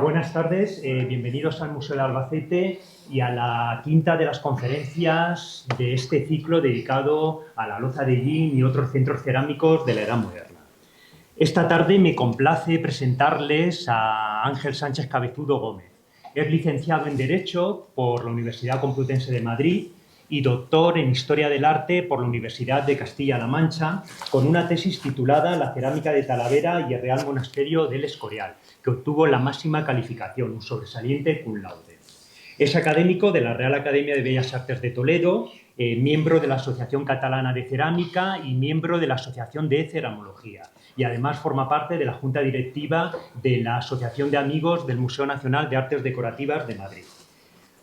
Buenas tardes, bienvenidos al Museo de Albacete y a la quinta de las conferencias de este ciclo dedicado a la loza de Yin y otros centros cerámicos de la Edad Moderna. Esta tarde me complace presentarles a Ángel Sánchez Cabezudo Gómez. Es licenciado en Derecho por la Universidad Complutense de Madrid y doctor en Historia del Arte por la Universidad de Castilla-La Mancha, con una tesis titulada La cerámica de Talavera y el Real Monasterio del Escorial, que obtuvo la máxima calificación, un sobresaliente cum laude. Es académico de la Real Academia de Bellas Artes de Toledo, miembro de la Asociación Catalana de Cerámica y miembro de la Asociación de Ceramología. Y además forma parte de la Junta Directiva de la Asociación de Amigos del Museo Nacional de Artes Decorativas de Madrid.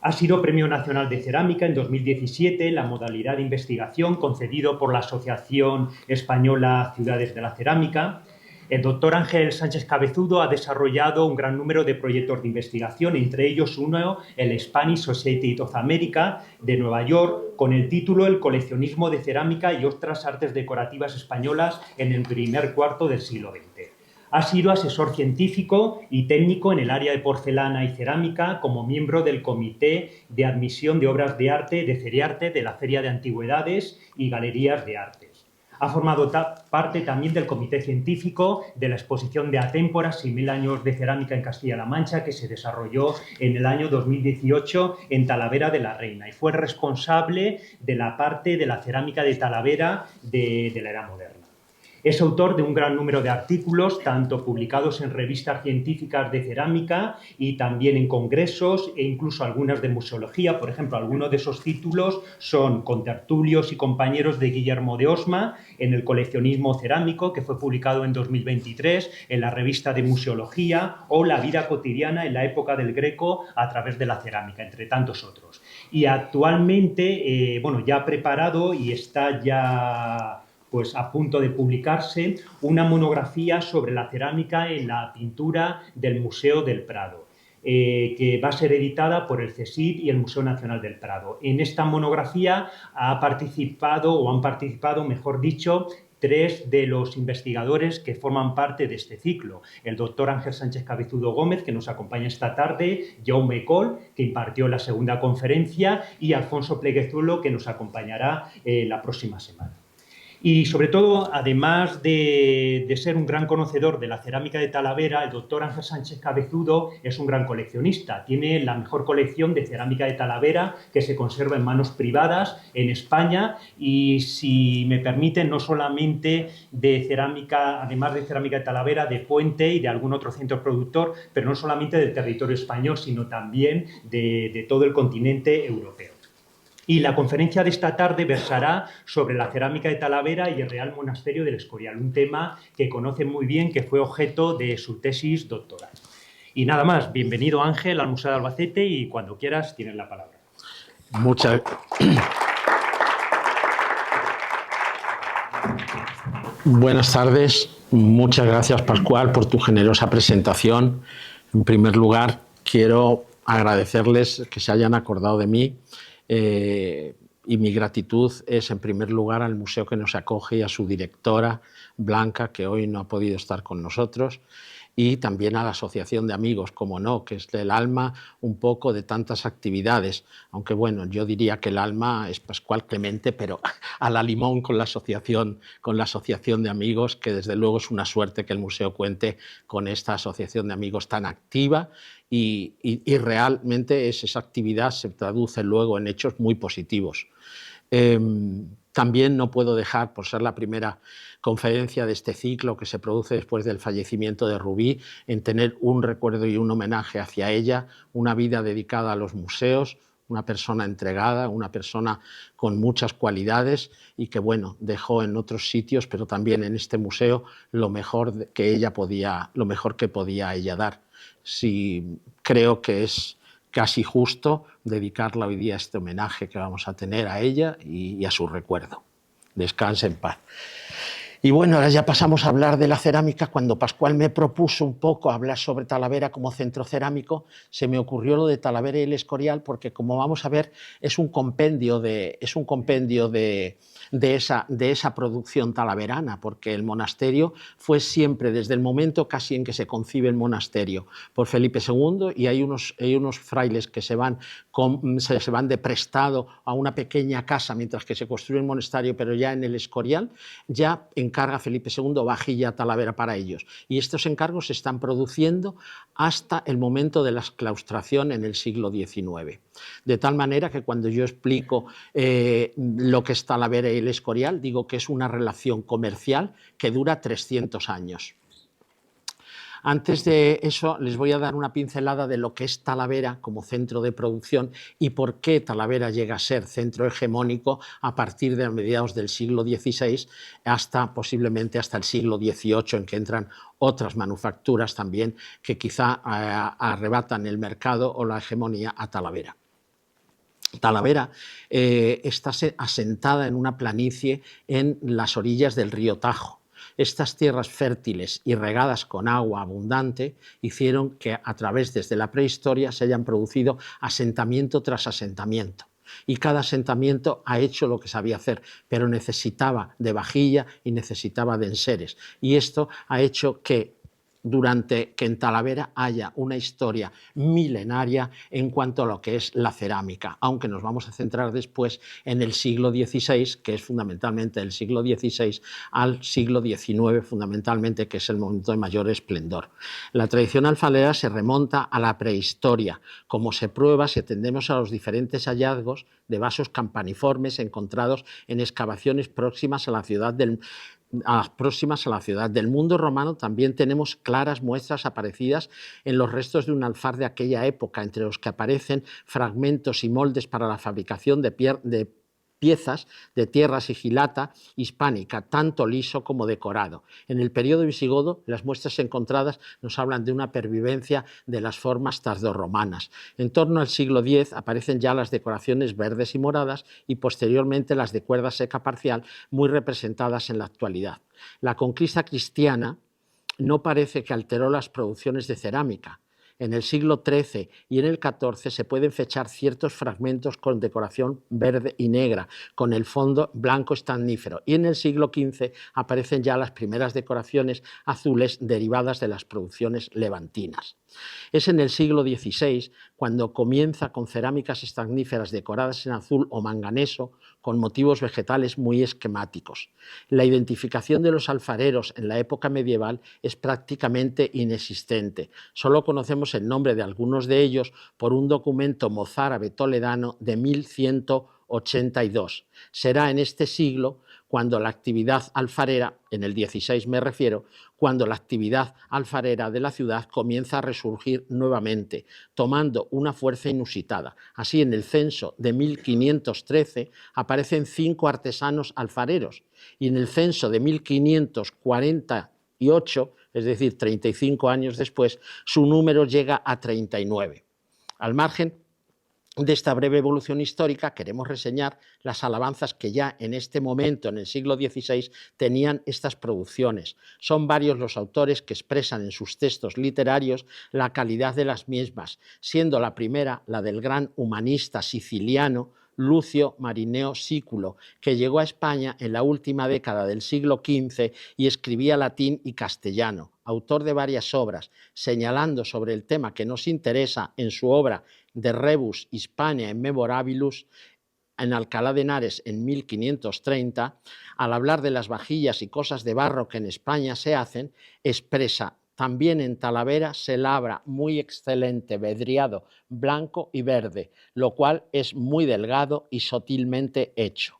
Ha sido Premio Nacional de Cerámica en 2017 en la modalidad de investigación concedido por la Asociación Española Ciudades de la Cerámica. El doctor Ángel Sánchez Cabezudo ha desarrollado un gran número de proyectos de investigación, entre ellos uno, el Spanish Society of America de Nueva York, con el título El coleccionismo de cerámica y otras artes decorativas españolas en el primer cuarto del siglo XX. Ha sido asesor científico y técnico en el área de porcelana y cerámica como miembro del Comité de Admisión de Obras de Arte de Ceriarte de la Feria de Antigüedades y Galerías de Artes. Ha formado parte también del comité científico de la exposición de Atémporas y 1000 años de cerámica en Castilla-La Mancha, que se desarrolló en el año 2018 en Talavera de la Reina, y fue responsable de la parte de la cerámica de Talavera de la Era Moderna. Es autor de un gran número de artículos, tanto publicados en revistas científicas de cerámica y también en congresos e incluso algunas de museología. Por ejemplo, algunos de esos títulos son Contertulios y compañeros de Guillermo de Osma en el coleccionismo cerámico, que fue publicado en 2023 en la revista de museología, o La vida cotidiana en la época del Greco a través de la cerámica, entre tantos otros. Y actualmente, ya ha preparado y está ya a punto de publicarse una monografía sobre la cerámica en la pintura del Museo del Prado, que va a ser editada por el CSIC y el Museo Nacional del Prado. En esta monografía han participado, mejor dicho, 3 de los investigadores que forman parte de este ciclo. El doctor Ángel Sánchez Cabezudo Gómez, que nos acompaña esta tarde, Jaume Coll, que impartió la segunda conferencia, y Alfonso Pleguezuelo, que nos acompañará la próxima semana. Y sobre todo, además de ser un gran conocedor de la cerámica de Talavera, el doctor Ángel Sánchez Cabezudo es un gran coleccionista. Tiene la mejor colección de cerámica de Talavera que se conserva en manos privadas en España, y, si me permiten, no solamente de cerámica, además de cerámica de Talavera, de Puente y de algún otro centro productor, pero no solamente del territorio español, sino también de todo el continente europeo. Y la conferencia de esta tarde versará sobre la cerámica de Talavera y el Real Monasterio del Escorial, un tema que conoce muy bien, que fue objeto de su tesis doctoral. Y nada más, bienvenido Ángel al Museo de Albacete, y cuando quieras tienes la palabra. Buenas tardes, muchas gracias Pascual por tu generosa presentación. En primer lugar, quiero agradecerles que se hayan acordado de mí. Y mi gratitud es en primer lugar al museo que nos acoge y a su directora, Blanca, que hoy no ha podido estar con nosotros, y también a la Asociación de Amigos, como no, que es el alma un poco de tantas actividades, aunque bueno, yo diría que el alma es Pascual Clemente, pero a la limón con la Asociación de Amigos, que desde luego es una suerte que el museo cuente con esta Asociación de Amigos tan activa, y realmente esa actividad se traduce luego en hechos muy positivos. También no puedo dejar, por ser la primera conferencia de este ciclo que se produce después del fallecimiento de Rubí, en tener un recuerdo y un homenaje hacia ella, una vida dedicada a los museos, una persona entregada, una persona con muchas cualidades y que bueno, dejó en otros sitios, pero también en este museo, lo mejor que podía ella dar. Sí, creo que es casi justo dedicarla hoy día a este homenaje que vamos a tener a ella y a su recuerdo. Descanse en paz. Y bueno, ahora ya pasamos a hablar de la cerámica. Cuando Pascual me propuso un poco hablar sobre Talavera como centro cerámico, se me ocurrió lo de Talavera y el Escorial, porque como vamos a ver, es un compendio de esa producción talaverana, porque el monasterio fue siempre, desde el momento casi en que se concibe el monasterio, por Felipe II, y hay unos frailes que se van de prestado a una pequeña casa mientras que se construye el monasterio, pero ya en el Escorial, ya encarga Felipe II vajilla Talavera para ellos. Y estos encargos se están produciendo hasta el momento de la exclaustración en el siglo XIX. De tal manera que cuando yo explico lo que es Talavera y el Escorial, digo que es una relación comercial que dura 300 años. Antes de eso, les voy a dar una pincelada de lo que es Talavera como centro de producción y por qué Talavera llega a ser centro hegemónico a partir de mediados del siglo XVI posiblemente hasta el siglo XVIII, en que entran otras manufacturas también que quizá arrebatan el mercado o la hegemonía a Talavera. Talavera está asentada en una planicie en las orillas del río Tajo. Estas tierras fértiles y regadas con agua abundante hicieron que a través desde la prehistoria se hayan producido asentamiento tras asentamiento. Y cada asentamiento ha hecho lo que sabía hacer, pero necesitaba de vajilla y necesitaba de enseres. Y esto ha hecho que en Talavera haya una historia milenaria en cuanto a lo que es la cerámica, aunque nos vamos a centrar después en el siglo XVI, que es fundamentalmente del siglo XVI al siglo XIX, fundamentalmente, que es el momento de mayor esplendor. La tradición alfarera se remonta a la prehistoria, como se prueba si atendemos a los diferentes hallazgos de vasos campaniformes encontrados en excavaciones próximas a la ciudad del mundo romano. También tenemos claras muestras aparecidas en los restos de un alfar de aquella época, entre los que aparecen fragmentos y moldes para la fabricación de piezas de tierra sigilata hispánica, tanto liso como decorado. En el periodo visigodo, las muestras encontradas nos hablan de una pervivencia de las formas tardorromanas. En torno al siglo X aparecen ya las decoraciones verdes y moradas y posteriormente las de cuerda seca parcial, muy representadas en la actualidad. La conquista cristiana no parece que alteró las producciones de cerámica. En el siglo XIII y en el XIV se pueden fechar ciertos fragmentos con decoración verde y negra, con el fondo blanco estañífero. Y en el siglo XV aparecen ya las primeras decoraciones azules derivadas de las producciones levantinas. Es en el siglo XVI cuando comienza con cerámicas estañíferas decoradas en azul o manganeso, con motivos vegetales muy esquemáticos. La identificación de los alfareros en la época medieval es prácticamente inexistente. Solo conocemos el nombre de algunos de ellos por un documento mozárabe toledano de 1182. Será en este siglo cuando la actividad alfarera, en el XVI me refiero, cuando la actividad alfarera de la ciudad comienza a resurgir nuevamente, tomando una fuerza inusitada. Así, en el censo de 1513 aparecen 5 artesanos alfareros y en el censo de 1548, es decir, 35 años después, su número llega a 39. Al margen de esta breve evolución histórica, queremos reseñar las alabanzas que ya en este momento, en el siglo XVI, tenían estas producciones. Son varios los autores que expresan en sus textos literarios la calidad de las mismas, siendo la primera la del gran humanista siciliano Lucio Marineo Sículo, que llegó a España en la última década del siglo XV y escribía latín y castellano, autor de varias obras, señalando sobre el tema que nos interesa en su obra De Rebus Hispaniae Memorabilis, en Alcalá de Henares en 1530, al hablar de las vajillas y cosas de barro que en España se hacen, expresa: también en Talavera se labra muy excelente vedriado blanco y verde, lo cual es muy delgado y sutilmente hecho.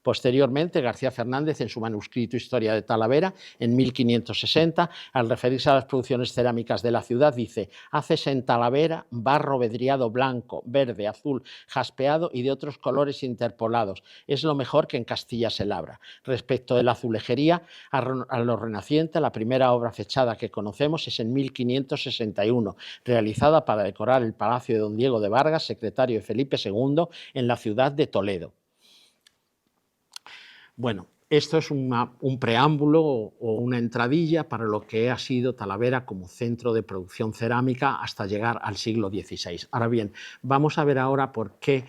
Posteriormente, García Fernández, en su manuscrito Historia de Talavera, en 1560, al referirse a las producciones cerámicas de la ciudad, dice: hácese en Talavera barro vedriado blanco, verde, azul, jaspeado y de otros colores interpolados. Es lo mejor que en Castilla se labra. Respecto de la azulejería, a lo renaciente, la primera obra fechada que conocemos es en 1561, realizada para decorar el palacio de don Diego de Vargas, secretario de Felipe II, en la ciudad de Toledo. Bueno, Esto es un preámbulo o una entradilla para lo que ha sido Talavera como centro de producción cerámica hasta llegar al siglo XVI. Ahora bien, vamos a ver ahora por qué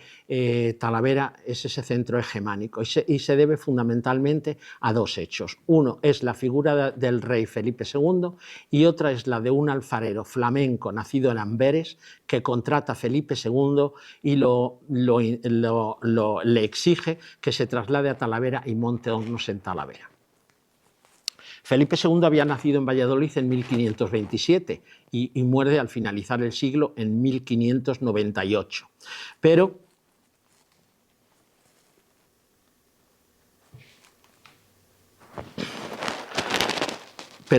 Talavera es ese centro hegemónico y se debe fundamentalmente a dos hechos. Uno es la figura del rey Felipe II y otra es la de un alfarero flamenco nacido en Amberes que contrata a Felipe II y le exige que se traslade a Talavera y monte hornos en Talavera. Felipe II había nacido en Valladolid en 1527 y muere al finalizar el siglo en 1598. Pero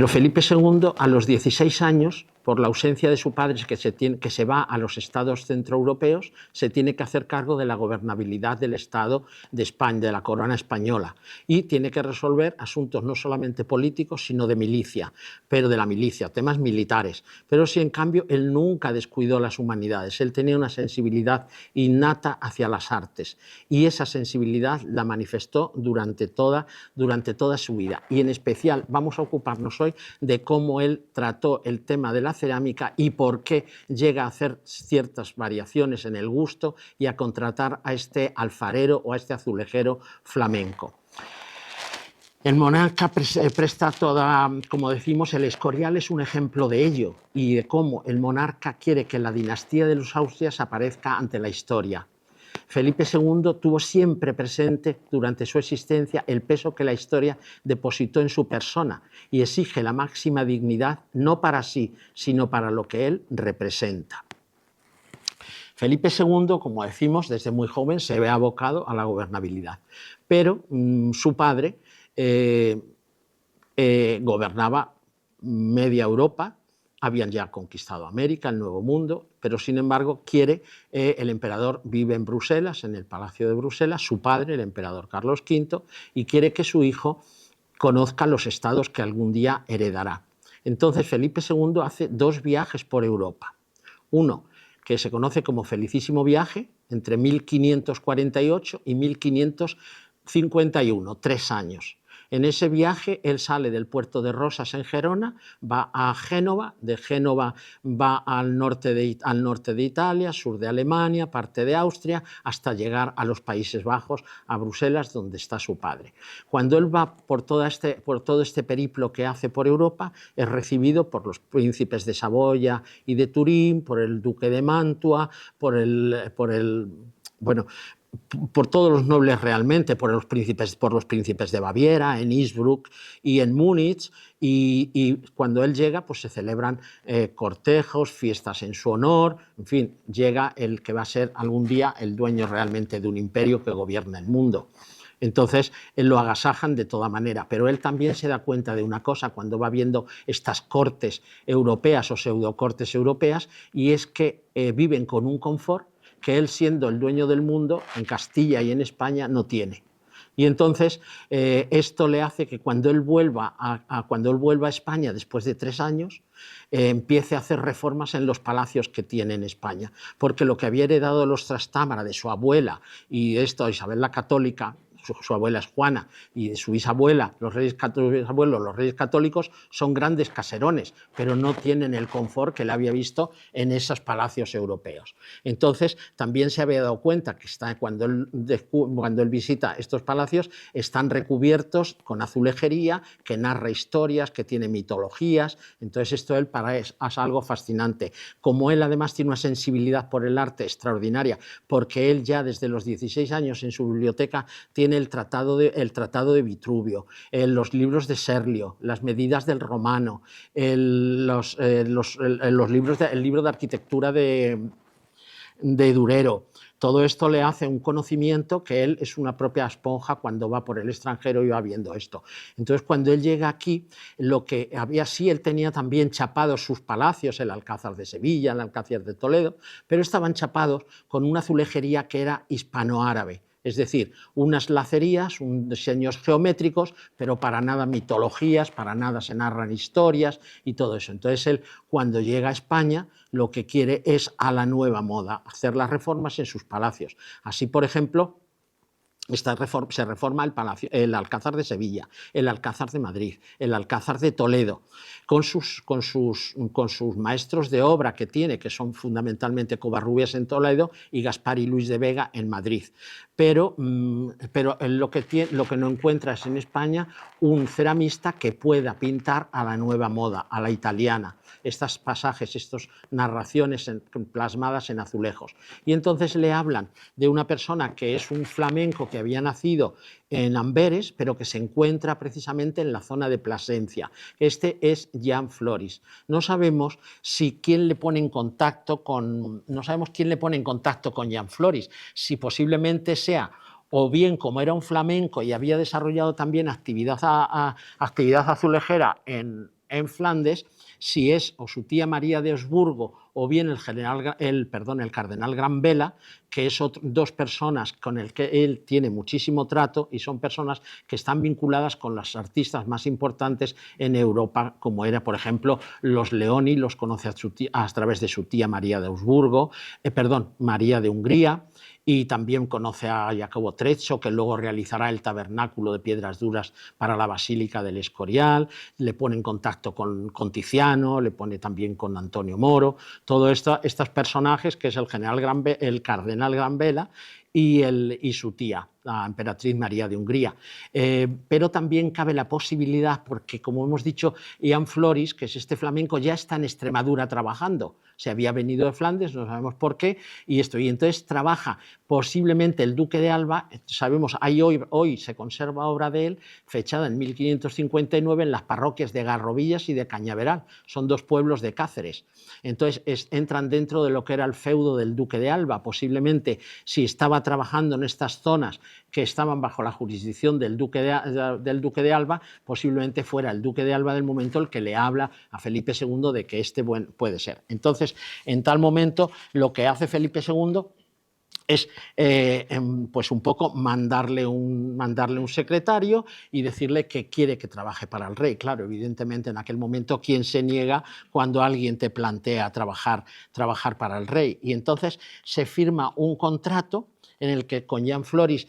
Felipe II, a los 16 años, por la ausencia de su padre que se va a los estados centroeuropeos, se tiene que hacer cargo de la gobernabilidad del Estado de España, de la corona española, y tiene que resolver asuntos no solamente políticos, sino de milicia, pero de la milicia, temas militares. Pero sí, en cambio, él nunca descuidó las humanidades, él tenía una sensibilidad innata hacia las artes, y esa sensibilidad la manifestó durante toda su vida. Y en especial vamos a ocuparnos hoy de cómo él trató el tema de la cerámica y por qué llega a hacer ciertas variaciones en el gusto y a contratar a este alfarero o a este azulejero flamenco. El monarca presta toda, como decimos, el Escorial es un ejemplo de ello y de cómo el monarca quiere que la dinastía de los Austrias aparezca ante la historia. Felipe II tuvo siempre presente durante su existencia el peso que la historia depositó en su persona y exige la máxima dignidad no para sí, sino para lo que él representa. Felipe II, como decimos, desde muy joven se ve abocado a la gobernabilidad, pero su padre gobernaba media Europa, habían ya conquistado América, el Nuevo Mundo, pero sin embargo el emperador vive en Bruselas, en el Palacio de Bruselas, su padre, el emperador Carlos V, y quiere que su hijo conozca los estados que algún día heredará. Entonces Felipe II hace dos viajes por Europa. Uno, que se conoce como Felicísimo Viaje, entre 1548 y 1551, 3 años. En ese viaje él sale del puerto de Rosas en Gerona, va a Génova, de Génova va al norte de Italia, sur de Alemania, parte de Austria, hasta llegar a los Países Bajos, a Bruselas, donde está su padre. Cuando él va por todo este periplo que hace por Europa, es recibido por los príncipes de Saboya y de Turín, por el duque de Mantua, por todos los nobles realmente, por los príncipes de Baviera, en Innsbruck y en Múnich, y cuando él llega pues se celebran cortejos, fiestas en su honor, en fin, llega el que va a ser algún día el dueño realmente de un imperio que gobierna el mundo. Entonces, él lo agasajan de toda manera, pero él también se da cuenta de una cosa cuando va viendo estas cortes europeas o pseudocortes europeas, y es que viven con un confort que él, siendo el dueño del mundo, en Castilla y en España no tiene. Y entonces esto le hace que cuando él vuelva a España después de 3 años, empiece a hacer reformas en los palacios que tiene en España, porque lo que había heredado de los Trastámara, de su abuela y esto, Isabel la Católica, su abuela es Juana, y de su bisabuela, los reyes católicos, son grandes caserones, pero no tienen el confort que él había visto en esos palacios europeos. Entonces, también se había dado cuenta que cuando él visita estos palacios, están recubiertos con azulejería, que narra historias, que tiene mitologías. Entonces, esto él para es algo fascinante. Como él además tiene una sensibilidad por el arte extraordinaria, porque él ya desde los 16 años en su biblioteca tiene el tratado de Vitruvio, los libros de Serlio, las medidas del Romano, el libro de arquitectura de Durero. Todo esto le hace un conocimiento que él es una propia esponja cuando va por el extranjero y va viendo esto. Entonces, cuando él llega aquí, lo que había sí, él tenía también chapados sus palacios, el Alcázar de Sevilla, el Alcázar de Toledo, pero estaban chapados con una azulejería que era hispanoárabe. Es decir, unas lacerías, diseños geométricos, pero para nada mitologías, para nada se narran historias y todo eso. Entonces él, cuando llega a España, lo que quiere es a la nueva moda, hacer las reformas en sus palacios. Así, por ejemplo, se reforma el Alcázar de Sevilla, el Alcázar de Madrid, el Alcázar de Toledo, con sus maestros de obra que tiene, que son fundamentalmente Covarrubias en Toledo y Gaspar y Luis de Vega en Madrid. Pero lo que no encuentras en España un ceramista que pueda pintar a la nueva moda, a la italiana, estos pasajes, estas narraciones plasmadas en azulejos. Y entonces le hablan de una persona que es un flamenco que había nacido en Amberes, pero que se encuentra precisamente en la zona de Plasencia. Este es Jan Floris. No sabemos quién le pone en contacto con Jan Floris, si posiblemente sea o bien como era un flamenco y había desarrollado también actividad azulejera en Flandes, si es o su tía María de Habsburgo o bien el cardenal Granvela, que es dos personas con el que él tiene muchísimo trato y son personas que están vinculadas con los artistas más importantes en Europa, como era, por ejemplo, los Leoni, los conoce a través de su tía María de Habsburgo, María de Hungría, y también conoce a Jacobo Trezzo, que luego realizará el tabernáculo de piedras duras para la Basílica del Escorial, le pone en contacto con Tiziano, le pone también con Antonio Moro, todos estos personajes, que es el cardenal Granvela y su tía, la emperatriz María de Hungría. Pero también cabe la posibilidad, porque como hemos dicho, Jan Floris, que es este flamenco, ya está en Extremadura trabajando. Se había venido de Flandes, no sabemos por qué, y entonces trabaja posiblemente el duque de Alba. Sabemos, hoy se conserva obra de él, fechada en 1559 en las parroquias de Garrovillas y de Cañaveral. Son dos pueblos de Cáceres. Entonces entran dentro de lo que era el feudo del duque de Alba. Posiblemente, si estaba trabajando en estas zonas que estaban bajo la jurisdicción del duque de Alba, posiblemente fuera el duque de Alba del momento el que le habla a Felipe II de que puede ser. Entonces, en tal momento, lo que hace Felipe II es pues un poco mandarle un secretario y decirle que quiere que trabaje para el rey. Claro, evidentemente en aquel momento, ¿quién se niega cuando alguien te plantea trabajar para el rey? Y entonces se firma un contrato en el que con Jan Floris,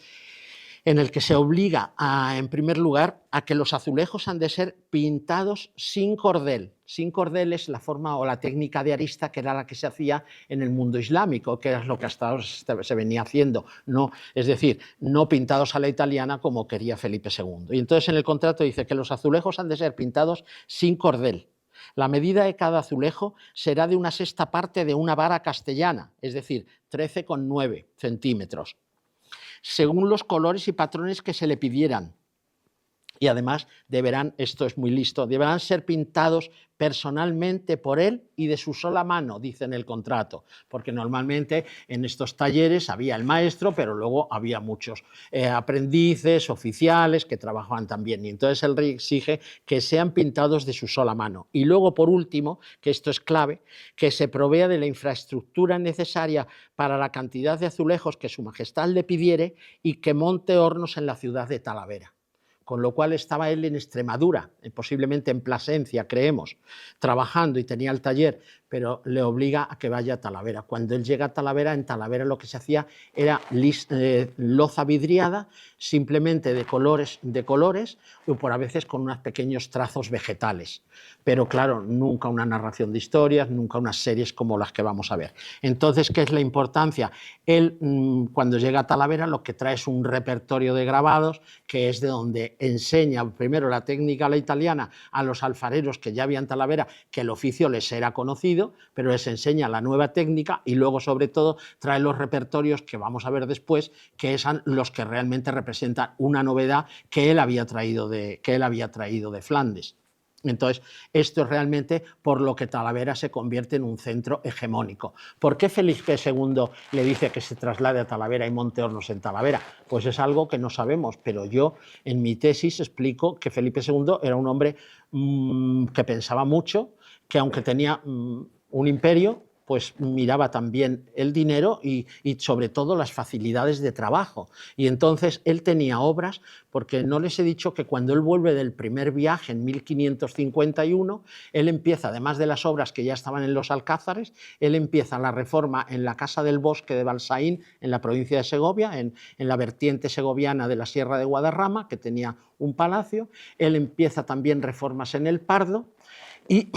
en el que se obliga, en primer lugar, a que los azulejos han de ser pintados sin cordel. Sin cordel es la forma o la técnica de arista que era la que se hacía en el mundo islámico, que es lo que hasta ahora se venía haciendo, es decir, no pintados a la italiana como quería Felipe II. Y entonces en el contrato dice que los azulejos han de ser pintados sin cordel. La medida de cada azulejo será de una sexta parte de una vara castellana, es decir, 13,9 centímetros. Según los colores y patrones que se le pidieran. Y además esto es muy listo, deberán ser pintados personalmente por él y de su sola mano, dice en el contrato, porque normalmente en estos talleres había el maestro, pero luego había muchos aprendices, oficiales que trabajaban también, y entonces el rey exige que sean pintados de su sola mano. Y luego, por último, que esto es clave, que se provea de la infraestructura necesaria para la cantidad de azulejos que su majestad le pidiere y que monte hornos en la ciudad de Talavera. Con lo cual estaba él en Extremadura, posiblemente en Plasencia, creemos, trabajando y tenía el taller, pero le obliga a que vaya a Talavera. Cuando él llega a Talavera, en Talavera lo que se hacía era loza vidriada, simplemente de colores, o por a veces con unos pequeños trazos vegetales. Pero claro, nunca una narración de historias, nunca unas series como las que vamos a ver. Entonces, ¿qué es la importancia? Él, cuando llega a Talavera, lo que trae es un repertorio de grabados, que es de donde enseña primero la técnica a la italiana a los alfareros que ya había en Talavera, que el oficio les era conocido, pero les enseña la nueva técnica y luego, sobre todo, trae los repertorios que vamos a ver después, que son los que realmente representan una novedad que él había traído de Flandes. Entonces, esto es realmente por lo que Talavera se convierte en un centro hegemónico. ¿Por qué Felipe II le dice que se traslade a Talavera y monte hornos en Talavera? Pues es algo que no sabemos, pero yo en mi tesis explico que Felipe II era un hombre que pensaba mucho, que aunque tenía un imperio, pues miraba también el dinero y sobre todo las facilidades de trabajo. Y entonces él tenía obras, porque no les he dicho que cuando él vuelve del primer viaje en 1551, él empieza, además de las obras que ya estaban en los alcázares, él empieza la reforma en la Casa del Bosque de Balsaín, en la provincia de Segovia, en la vertiente segoviana de la Sierra de Guadarrama, que tenía un palacio. Él empieza también reformas en el Pardo, y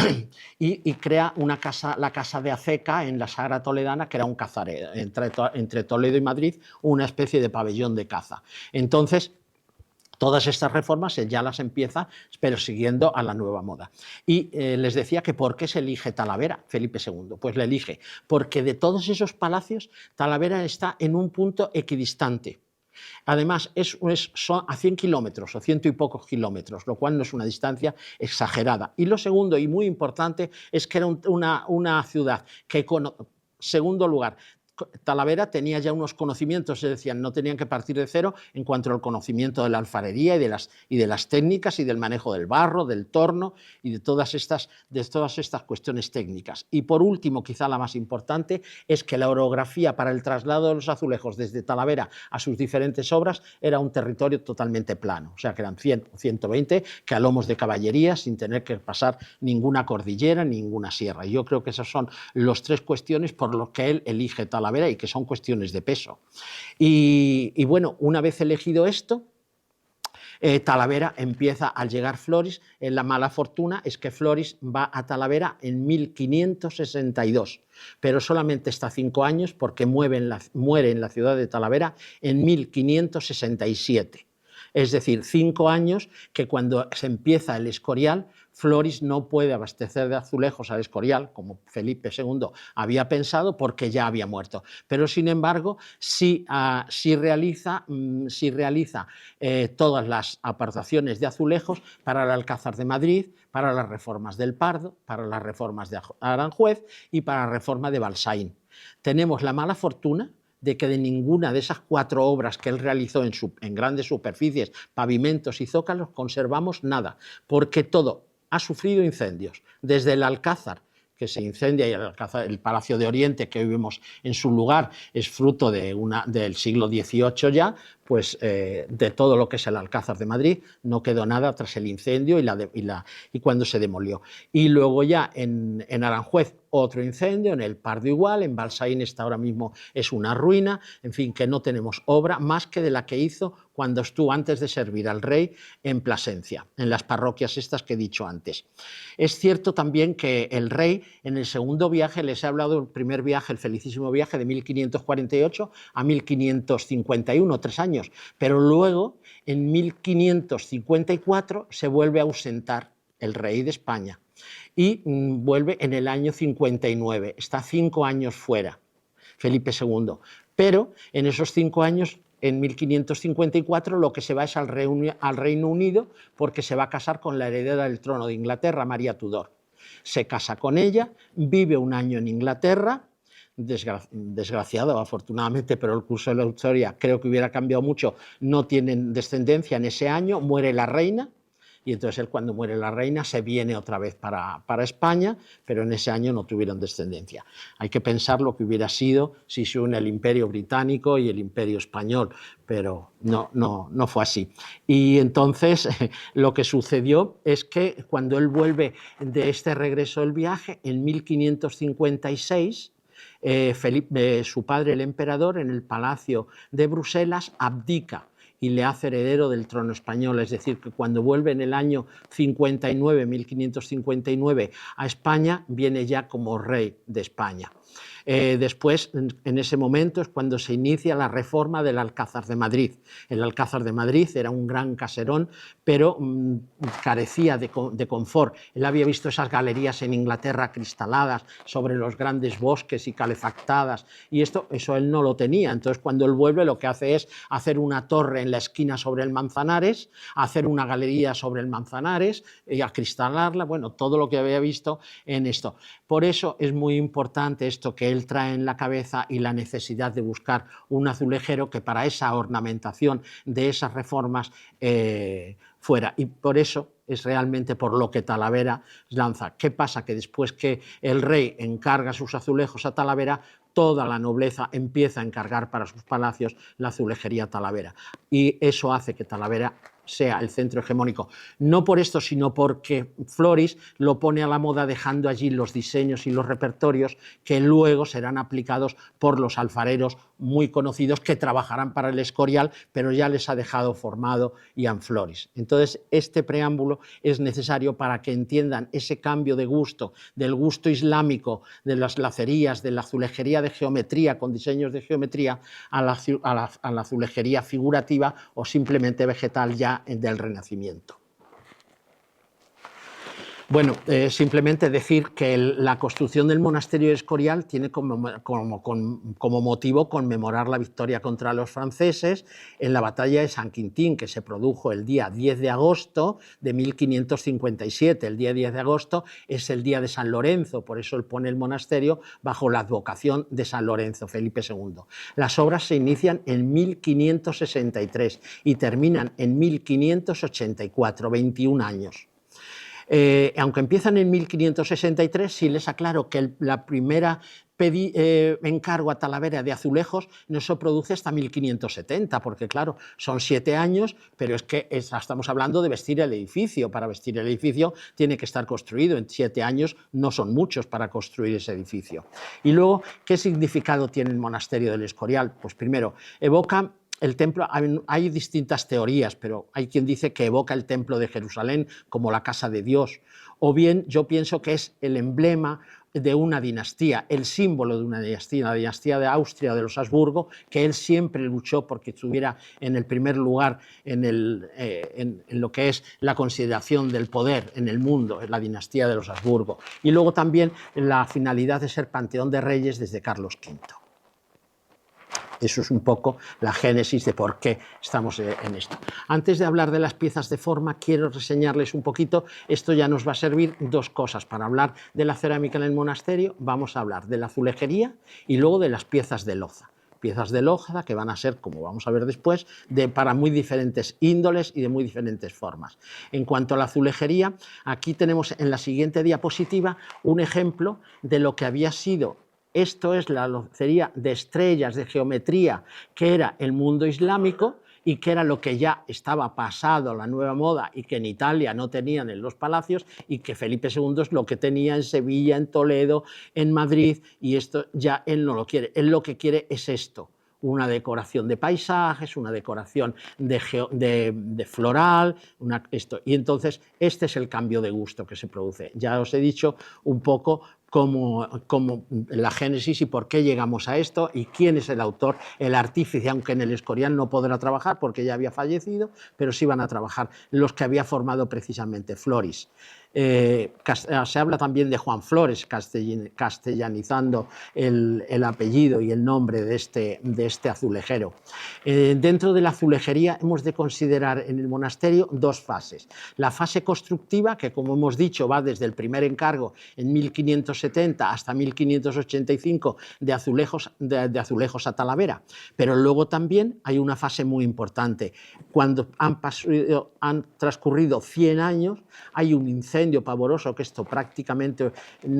crea la casa de Aceca en la Sagra Toledana, que era un cazarero, entre Toledo y Madrid, una especie de pabellón de caza. Entonces, todas estas reformas él ya las empieza, pero siguiendo a la nueva moda. Y les decía que ¿por qué se elige Talavera, Felipe II? Pues le elige porque de todos esos palacios, Talavera está en un punto equidistante. Además, son a 100 kilómetros o ciento y pocos kilómetros, lo cual no es una distancia exagerada. Y lo segundo, y muy importante, es que era una ciudad que, segundo lugar, Talavera tenía ya unos conocimientos, se decían, no tenían que partir de cero en cuanto al conocimiento de la alfarería y de las técnicas y del manejo del barro, del torno y de todas estas cuestiones técnicas. Y por último, quizá la más importante, es que la orografía para el traslado de los azulejos desde Talavera a sus diferentes obras era un territorio totalmente plano, o sea que eran 100 o 120 que a lomos de caballería sin tener que pasar ninguna cordillera, ninguna sierra. Y yo creo que esas son las tres cuestiones por las que él elige Talavera y que son cuestiones de peso. Y bueno, una vez elegido esto, Talavera empieza, al llegar Floris, la mala fortuna es que Floris va a Talavera en 1562, pero solamente está 5 años porque muere en la ciudad de Talavera en 1567. Es decir, 5 años que cuando se empieza el Escorial, Floris no puede abastecer de azulejos al Escorial, como Felipe II había pensado, porque ya había muerto. Pero, sin embargo, sí realiza todas las aportaciones de azulejos para el Alcázar de Madrid, para las reformas del Pardo, para las reformas de Aranjuez y para la reforma de Balsaín. Tenemos la mala fortuna de que de ninguna de esas 4 obras que él realizó en grandes superficies, pavimentos y zócalos, conservamos nada, porque todo ha sufrido incendios, desde el Alcázar, que se incendia, y el Palacio de Oriente, que hoy vemos en su lugar, es fruto del siglo XVIII ya, pues de todo lo que es el Alcázar de Madrid no quedó nada tras el incendio y cuando se demolió. Y luego ya en Aranjuez otro incendio, en el Pardo igual, en Balsaín ahora mismo es una ruina, en fin, que no tenemos obra más que de la que hizo cuando estuvo antes de servir al rey en Plasencia, en las parroquias estas que he dicho antes. Es cierto también que el rey en el segundo viaje, les he hablado del primer viaje, el felicísimo viaje de 1548 a 1551, 3 años, pero luego en 1554 se vuelve a ausentar el rey de España y vuelve en el año 59, está 5 años fuera, Felipe II, pero en esos 5 años, en 1554, lo que se va es al Reino Unido porque se va a casar con la heredera del trono de Inglaterra, María Tudor. Se casa con ella, vive un año en Inglaterra, desgraciado afortunadamente, pero el curso de la historia creo que hubiera cambiado mucho, no tienen descendencia en ese año, muere la reina, y entonces él, cuando muere la reina, se viene otra vez para España, pero en ese año no tuvieron descendencia. Hay que pensar lo que hubiera sido si se une el Imperio Británico y el Imperio Español, pero no fue así. Y entonces lo que sucedió es que cuando él vuelve de este regreso del viaje, en 1556, su padre, el emperador, en el Palacio de Bruselas, abdica y le hace heredero del trono español, es decir, que cuando vuelve en el año 59, 1559, a España, viene ya como rey de España. Después, en ese momento, es cuando se inicia la reforma del Alcázar de Madrid. El Alcázar de Madrid era un gran caserón, pero carecía de confort. Él había visto esas galerías en Inglaterra cristaladas sobre los grandes bosques y calefactadas, y eso él no lo tenía. Entonces, cuando él vuelve, lo que hace es hacer una torre en la esquina sobre el Manzanares, hacer una galería sobre el Manzanares y acristalarla, bueno, todo lo que había visto en esto. Por eso es muy importante esto que él trae en la cabeza y la necesidad de buscar un azulejero que para esa ornamentación de esas reformas fuera. Y por eso es realmente por lo que Talavera lanza. ¿Qué pasa? Que después que el rey encarga sus azulejos a Talavera, toda la nobleza empieza a encargar para sus palacios la azulejería Talavera. Y eso hace que Talavera sea el centro hegemónico, no por esto, sino porque Floris lo pone a la moda dejando allí los diseños y los repertorios que luego serán aplicados por los alfareros muy conocidos que trabajarán para el Escorial, pero ya les ha dejado formado Ian Floris. Entonces, este preámbulo es necesario para que entiendan ese cambio de gusto, del gusto islámico, de las lacerías, de la azulejería de geometría, con diseños de geometría, a la azulejería figurativa o simplemente vegetal ya del Renacimiento. Bueno, simplemente decir que la construcción del monasterio de Escorial tiene como motivo conmemorar la victoria contra los franceses en la batalla de San Quintín, que se produjo el día 10 de agosto de 1557. El día 10 de agosto es el día de San Lorenzo, por eso él pone el monasterio bajo la advocación de San Lorenzo, Felipe II. Las obras se inician en 1563 y terminan en 1584, 21 años. Aunque empiezan en 1563, sí les aclaro que la primera encargo a Talavera de azulejos no se produce hasta 1570, porque claro, son 7 años, pero es que estamos hablando de vestir el edificio. Para vestir el edificio tiene que estar construido. En 7 años no son muchos para construir ese edificio. Y luego, ¿qué significado tiene el monasterio del Escorial? Pues primero, evoca el templo. Hay distintas teorías, pero hay quien dice que evoca el templo de Jerusalén como la casa de Dios, o bien yo pienso que es el emblema de una dinastía, el símbolo de una dinastía, la dinastía de Austria, de los Habsburgo, que él siempre luchó porque estuviera en el primer lugar en lo que es la consideración del poder en el mundo, en la dinastía de los Habsburgo. Y luego también la finalidad de ser panteón de reyes desde Carlos V. Eso es un poco la génesis de por qué estamos en esto. Antes de hablar de las piezas de forma, quiero reseñarles un poquito. Esto ya nos va a servir dos cosas. Para hablar de la cerámica en el monasterio, vamos a hablar de la azulejería y luego de las piezas de loza. Piezas de loza que van a ser, como vamos a ver después, para muy diferentes índoles y de muy diferentes formas. En cuanto a la azulejería, aquí tenemos en la siguiente diapositiva un ejemplo de lo que había sido. Esto es la locería de estrellas, de geometría, que era el mundo islámico y que era lo que ya estaba pasado a la nueva moda y que en Italia no tenían en los palacios y que Felipe II es lo que tenía en Sevilla, en Toledo, en Madrid, y esto ya él no lo quiere. Él lo que quiere es esto. Una decoración de paisajes, una decoración de floral, esto. Y entonces este es el cambio de gusto que se produce. Ya os he dicho un poco como la génesis y por qué llegamos a esto y quién es el autor, el artífice, aunque en el Escorial no podrá trabajar porque ya había fallecido, pero sí van a trabajar los que había formado precisamente Floris. Se habla también de Juan Flores, castellanizando el apellido y el nombre de este azulejero. Dentro de la azulejería hemos de considerar en el monasterio dos fases. La fase constructiva, que como hemos dicho va desde el primer encargo en 1570 hasta 1585 de azulejos a Talavera, pero luego también hay una fase muy importante. Cuando han transcurrido 100 años, hay un incendio pavoroso, que esto prácticamente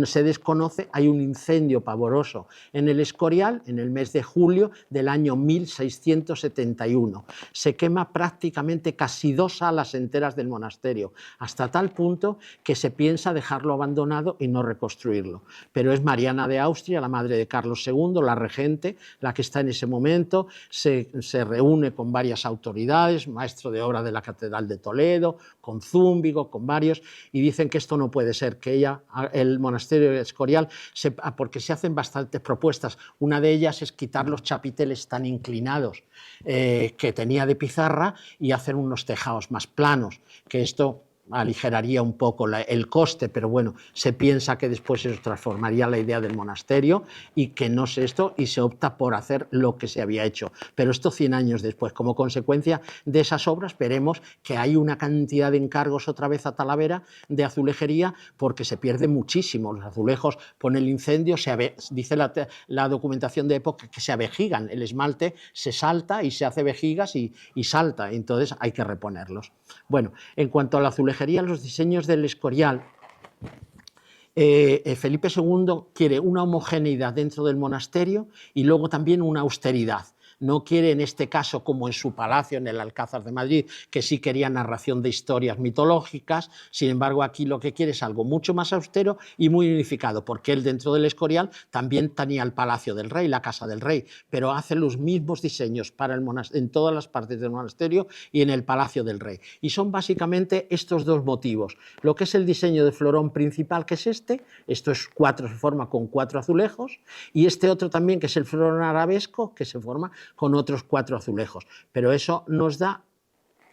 se desconoce, hay un incendio pavoroso en el Escorial en el mes de julio del año 1671. Se quema prácticamente casi 2 salas enteras del monasterio, hasta tal punto que se piensa dejarlo abandonado y no reconstruirlo. Pero es Mariana de Austria, la madre de Carlos II, la regente, la que está en ese momento, se reúne con varias autoridades, maestro de obra de la Catedral de Toledo, con Zúmbigo, con varios, y dicen que esto no puede ser, que el monasterio de Escorial, porque se hacen bastantes propuestas. Una de ellas es quitar los chapiteles tan inclinados que tenía de pizarra y hacer unos tejados más planos, que esto aligeraría un poco el coste, pero bueno, se piensa que después eso transformaría la idea del monasterio y que no sé esto, y se opta por hacer lo que se había hecho. Pero esto 100 años después, como consecuencia de esas obras, veremos que hay una cantidad de encargos otra vez a Talavera de azulejería, porque se pierde muchísimo. Los azulejos, pone el incendio, dice la documentación de época que se avejigan, el esmalte se salta y se hace vejigas y salta, entonces hay que reponerlos. Bueno, en cuanto a la azulejería, refería a los diseños del Escorial, Felipe II quiere una homogeneidad dentro del monasterio y luego también una austeridad. No quiere en este caso, como en su palacio, en el Alcázar de Madrid, que sí quería narración de historias mitológicas. Sin embargo, aquí lo que quiere es algo mucho más austero y muy unificado, porque él dentro del Escorial también tenía el Palacio del Rey, la Casa del Rey, pero hace los mismos diseños para el en todas las partes del monasterio y en el Palacio del Rey. Y son básicamente estos dos motivos. Lo que es el diseño de florón principal, que es esto es se forma con 4 azulejos, y este otro también, que es el florón arabesco, que se forma con otros 4 azulejos, pero eso nos da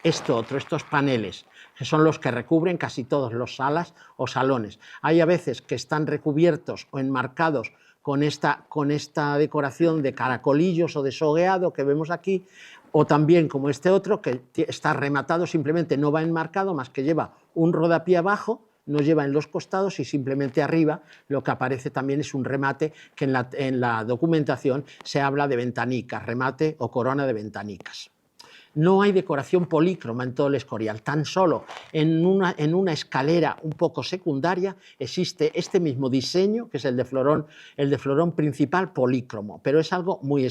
estos paneles, que son los que recubren casi todas las salas o salones. Hay a veces que están recubiertos o enmarcados con esta decoración de caracolillos o de sogueado que vemos aquí, o también como este otro, que está rematado, simplemente no va enmarcado, más que lleva un rodapié abajo, no lleva en los costados, y simplemente arriba lo que aparece también es un remate, que en la documentación se habla de ventanicas, remate o corona de ventanicas. No hay decoración polícroma en todo el Escorial, tan solo en una escalera un poco secundaria existe este mismo diseño, que es el de florón principal polícromo, pero es algo muy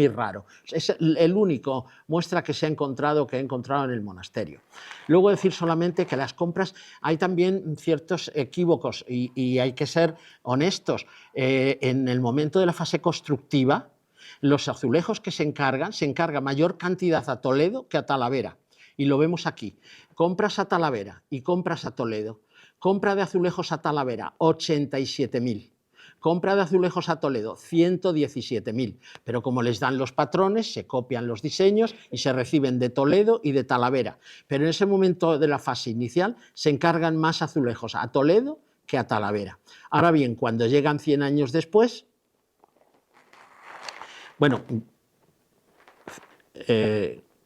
raro. Es el único muestra que se ha encontrado, en el monasterio. Luego decir solamente que las compras, hay también ciertos equívocos y hay que ser honestos. En el momento de la fase constructiva, los azulejos que se encarga mayor cantidad a Toledo que a Talavera, y lo vemos aquí. Compras a Talavera y compras a Toledo. Compra de azulejos a Talavera, 87.000. Compra de azulejos a Toledo, 117.000. Pero como les dan los patrones, se copian los diseños y se reciben de Toledo y de Talavera. Pero en ese momento de la fase inicial se encargan más azulejos a Toledo que a Talavera. Ahora bien, cuando llegan 100 años después,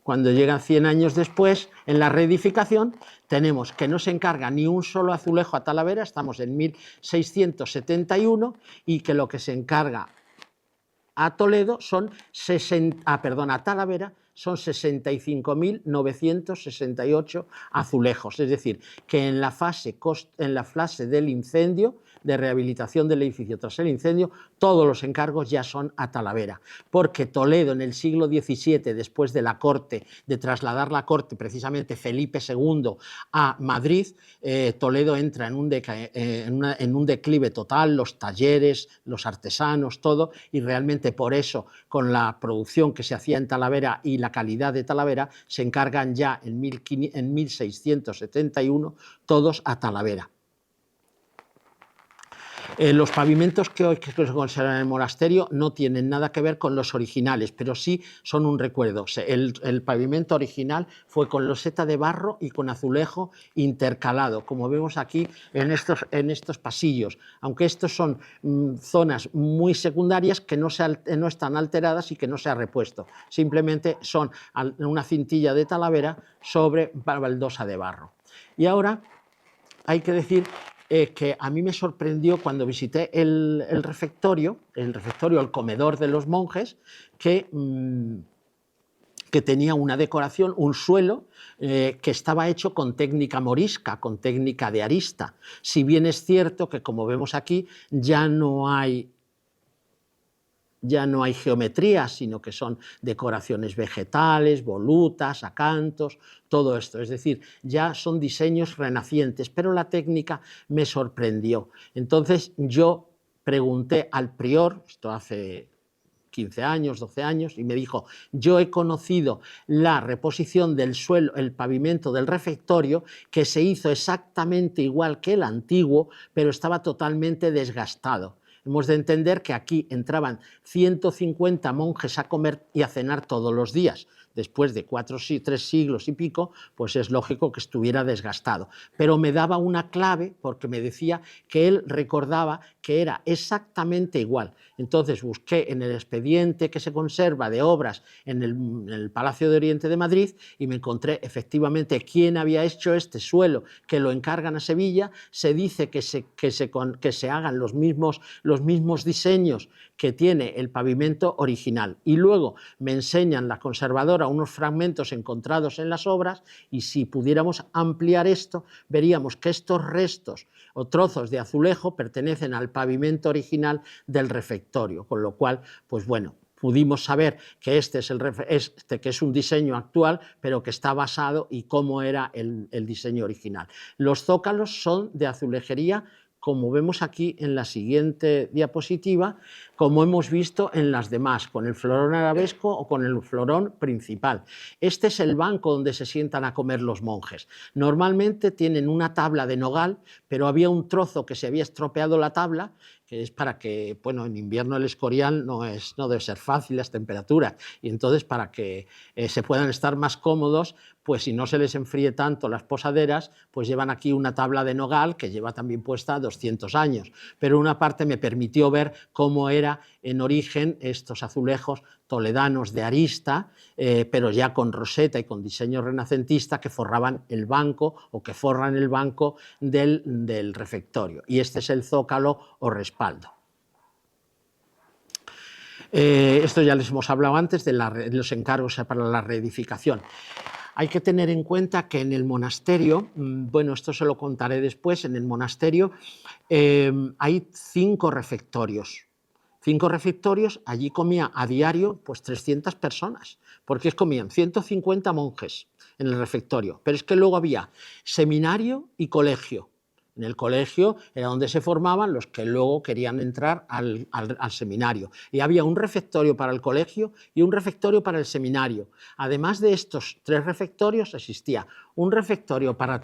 cuando llegan 100 años después, en la reedificación, tenemos que no se encarga ni un solo azulejo a Talavera, estamos en 1671, y que lo que se encarga a Toledo son a Talavera son 65.968 azulejos. Es decir, que en la fase del incendio, de rehabilitación del edificio tras el incendio, todos los encargos ya son a Talavera, porque Toledo en el siglo XVII, después de la corte, de trasladar la corte precisamente Felipe II a Madrid, Toledo entra en un declive total, los talleres, los artesanos, todo, y realmente por eso, con la producción que se hacía en Talavera y la calidad de Talavera, se encargan ya en 1671 todos a Talavera. Los pavimentos que hoy se conservan en el monasterio no tienen nada que ver con los originales, pero sí son un recuerdo. El pavimento original fue con loseta de barro y con azulejo intercalado, como vemos aquí en estos pasillos, aunque estos son zonas muy secundarias que no están alteradas y que no se ha repuesto. Simplemente son una cintilla de Talavera sobre baldosa de barro. Y ahora hay que decir que a mí me sorprendió cuando visité el refectorio, el comedor de los monjes, que tenía una decoración, un suelo que estaba hecho con técnica morisca, con técnica de arista. Si bien es cierto que, como vemos aquí, ya no hay geometría, sino que son decoraciones vegetales, volutas, acantos, todo esto. Es decir, ya son diseños renacientes, pero la técnica me sorprendió. Entonces yo pregunté al prior, esto hace 15 años, 12 años, y me dijo: yo he conocido la reposición del suelo, el pavimento del refectorio, que se hizo exactamente igual que el antiguo, pero estaba totalmente desgastado. Hemos de entender que aquí entraban 150 monjes a comer y a cenar todos los días. Después de 3 siglos y pico, pues es lógico que estuviera desgastado. Pero me daba una clave, porque me decía que él recordaba que era exactamente igual. Entonces busqué en el expediente que se conserva de obras en el Palacio de Oriente de Madrid y me encontré efectivamente quién había hecho este suelo, que lo encargan a Sevilla. Se dice que se hagan los mismos diseños que tiene el pavimento original. Y luego me enseñan la conservadora unos fragmentos encontrados en las obras, y si pudiéramos ampliar esto, veríamos que estos restos o trozos de azulejo pertenecen al pavimento original del refectorio, con lo cual, pues bueno, pudimos saber que este es un diseño actual, pero que está basado y cómo era el diseño original. Los zócalos son de azulejería, como vemos aquí en la siguiente diapositiva, como hemos visto en las demás, con el florón arabesco o con el florón principal. Este es el banco donde se sientan a comer los monjes. Normalmente tienen una tabla de nogal, pero había un trozo que se había estropeado la tabla, que es para que, bueno, en invierno el Escorial no debe ser fácil las temperaturas, y entonces para que se puedan estar más cómodos, pues si no se les enfríe tanto las posaderas, pues llevan aquí una tabla de nogal que lleva también puesta 200 años, pero una parte me permitió ver cómo era en origen estos azulejos toledanos de arista, pero ya con roseta y con diseño renacentista, que forraban el banco o que forran el banco del refectorio, y este es el zócalo o respaldo. Esto ya les hemos hablado antes de los encargos para la reedificación. Hay que tener en cuenta que en el monasterio, bueno, esto se lo contaré después, en el monasterio hay 5 refectorios. 5 refectorios, allí comía a diario pues 300 personas, porque comían 150 monjes en el refectorio, pero es que luego había seminario y colegio. En el colegio era donde se formaban los que luego querían entrar al seminario. Y había un refectorio para el colegio y un refectorio para el seminario. Además de estos 3 refectorios, existía un refectorio para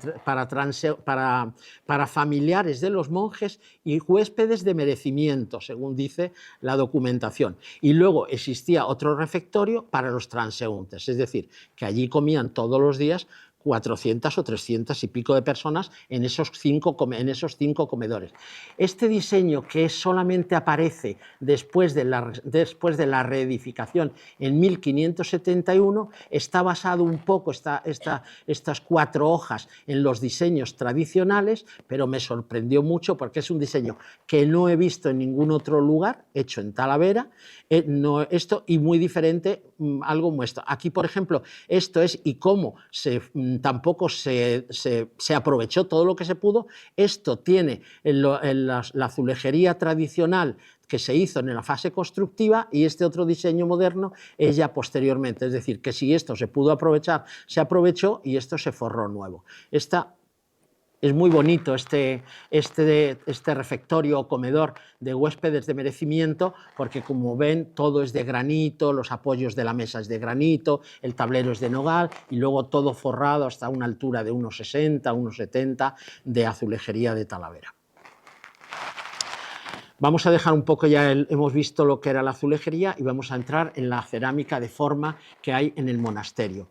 familiares de los monjes y huéspedes de merecimiento, según dice la documentación. Y luego existía otro refectorio para los transeúntes, es decir, que allí comían todos los días 400 o 300 y pico de personas en esos 5 comedores. Este diseño, que solamente aparece después de la reedificación en 1571, está basado un poco, estas 4 hojas, en los diseños tradicionales, pero me sorprendió mucho porque es un diseño que no he visto en ningún otro lugar, hecho en Talavera, y muy diferente, algo como esto. Aquí, por ejemplo, esto es y cómo tampoco se aprovechó todo lo que se pudo. Esto tiene la azulejería tradicional que se hizo en la fase constructiva, y este otro diseño moderno es ya posteriormente. Es decir, que si esto se pudo aprovechar, se aprovechó, y esto se forró nuevo. Es muy bonito este refectorio o comedor de huéspedes de merecimiento, porque como ven todo es de granito, los apoyos de la mesa es de granito, el tablero es de nogal, y luego todo forrado hasta una altura de unos 60, unos 70 de azulejería de Talavera. Vamos a dejar un poco ya, hemos visto lo que era la azulejería, y vamos a entrar en la cerámica de forma que hay en el monasterio.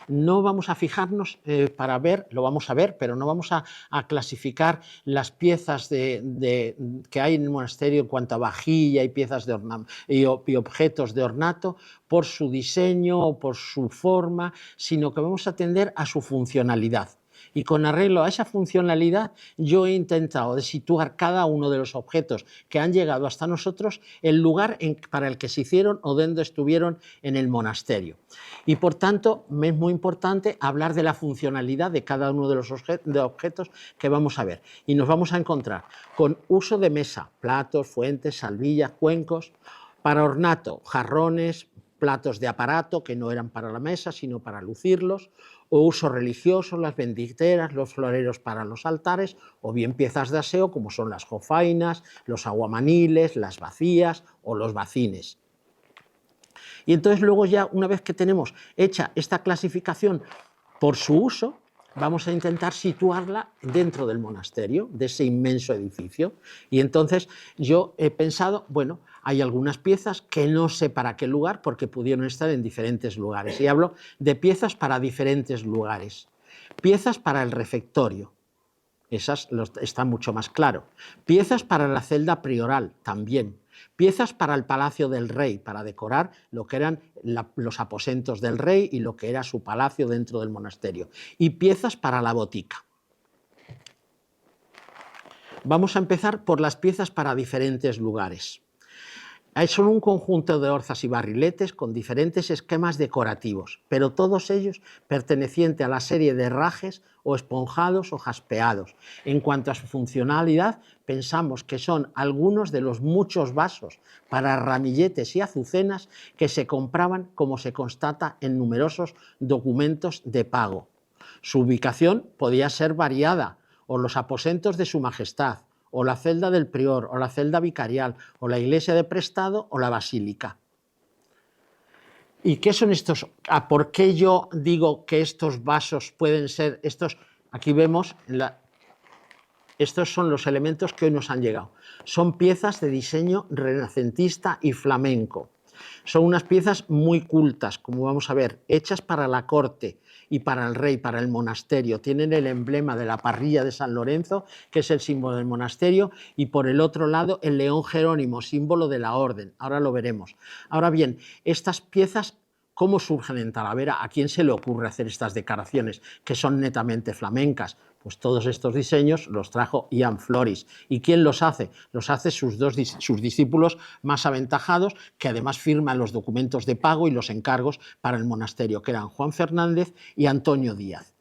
No vamos a fijarnos para ver, lo vamos a ver, pero no vamos a clasificar las piezas que hay en el monasterio en cuanto a vajilla y piezas de y objetos de ornato por su diseño o por su forma, sino que vamos a atender a su funcionalidad. Y con arreglo a esa funcionalidad, yo he intentado de situar cada uno de los objetos que han llegado hasta nosotros el lugar para el que se hicieron o donde estuvieron en el monasterio. Y por tanto, es muy importante hablar de la funcionalidad de cada uno de los objetos que vamos a ver. Y nos vamos a encontrar con uso de mesa, platos, fuentes, salvillas, cuencos; para ornato, jarrones, platos de aparato que no eran para la mesa, sino para lucirlos; o uso religioso, las benditeras, los floreros para los altares; o bien piezas de aseo como son las jofainas, los aguamaniles, las bacías o los bacines. Y entonces luego, ya una vez que tenemos hecha esta clasificación por su uso, vamos a intentar situarla dentro del monasterio, de ese inmenso edificio. Y entonces yo he pensado, bueno, hay algunas piezas que no sé para qué lugar, porque pudieron estar en diferentes lugares. Y hablo de piezas para diferentes lugares. Piezas para el refectorio, esas están mucho más claro. Piezas para la celda prioral, también. Piezas para el palacio del rey, para decorar lo que eran los aposentos del rey y lo que era su palacio dentro del monasterio. Y piezas para la botica. Vamos a empezar por las piezas para diferentes lugares. Son un conjunto de orzas y barriletes con diferentes esquemas decorativos, pero todos ellos pertenecientes a la serie de herrajes o esponjados o jaspeados. En cuanto a su funcionalidad, pensamos que son algunos de los muchos vasos para ramilletes y azucenas que se compraban, como se constata en numerosos documentos de pago. Su ubicación podía ser variada, o los aposentos de su majestad, o la celda del prior, o la celda vicarial, o la iglesia de prestado, o la basílica. ¿Y qué son estos? ¿Por qué yo digo que estos vasos pueden ser estos? Aquí vemos, estos son los elementos que hoy nos han llegado. Son piezas de diseño renacentista y flamenco. Son unas piezas muy cultas, como vamos a ver, hechas para la corte y para el rey, para el monasterio. Tienen el emblema de la parrilla de San Lorenzo, que es el símbolo del monasterio, y por el otro lado el león Jerónimo, símbolo de la orden. Ahora lo veremos. Ahora bien, estas piezas, ¿cómo surgen en Talavera? ¿A quién se le ocurre hacer estas decoraciones que son netamente flamencas? Pues todos estos diseños los trajo Ian Floris. ¿Y quién los hace? Los hace sus discípulos más aventajados, que además firman los documentos de pago y los encargos para el monasterio, que eran Juan Fernández y Antonio Díaz.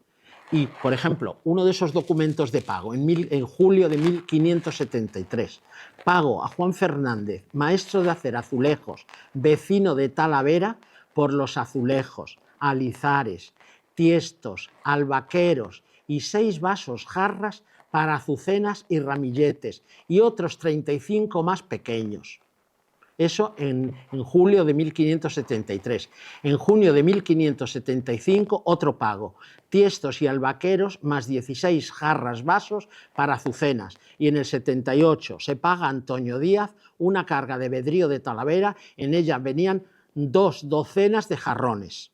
Y, por ejemplo, uno de esos documentos de pago, en julio de 1573, pago a Juan Fernández, maestro de hacer azulejos, vecino de Talavera, por los azulejos, alizares, tiestos, albaqueros y 6 vasos jarras para azucenas y ramilletes, y otros 35 más pequeños. Eso en julio de 1573. En junio de 1575, otro pago. Tiestos y albaqueros más 16 jarras vasos para azucenas. Y en el 78 se paga a Antonio Díaz una carga de vedrío de Talavera. En ella venían 2 docenas de jarrones.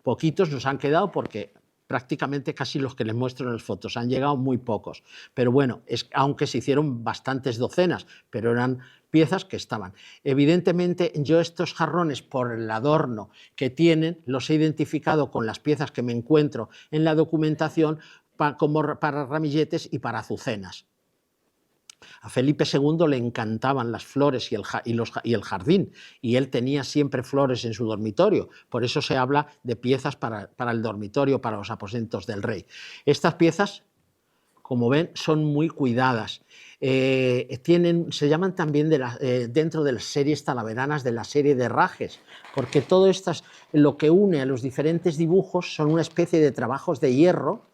Poquitos nos han quedado porque prácticamente casi los que les muestro en las fotos, han llegado muy pocos. Pero bueno, aunque se hicieron bastantes docenas, pero eran piezas que estaban. Evidentemente, yo estos jarrones, por el adorno que tienen, los he identificado con las piezas que me encuentro en la documentación como para ramilletes y para azucenas. A Felipe II le encantaban las flores y el jardín, y él tenía siempre flores en su dormitorio. Por eso se habla de piezas para el dormitorio, para los aposentos del rey. Estas piezas, como ven, son muy cuidadas. Se llaman también dentro de las series talaveranas de la serie de herrajes, porque todo esto, lo que une a los diferentes dibujos, son una especie de trabajos de hierro,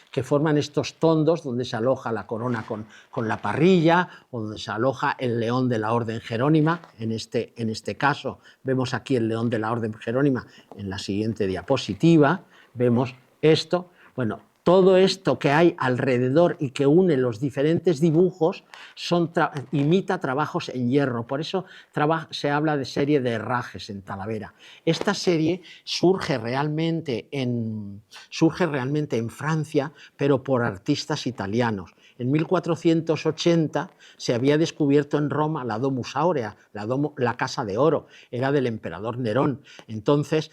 que forman estos tondos donde se aloja la corona con la parrilla, o donde se aloja el león de la Orden Jerónima. En este caso vemos aquí el león de la Orden Jerónima. En la siguiente diapositiva vemos esto. Bueno, todo esto que hay alrededor y que une los diferentes dibujos imita trabajos en hierro. Por eso se habla de serie de herrajes en Talavera. Esta serie surge realmente en Francia, pero por artistas italianos. En 1480 se había descubierto en Roma la Domus Aurea, la Casa de Oro, era del emperador Nerón. Entonces,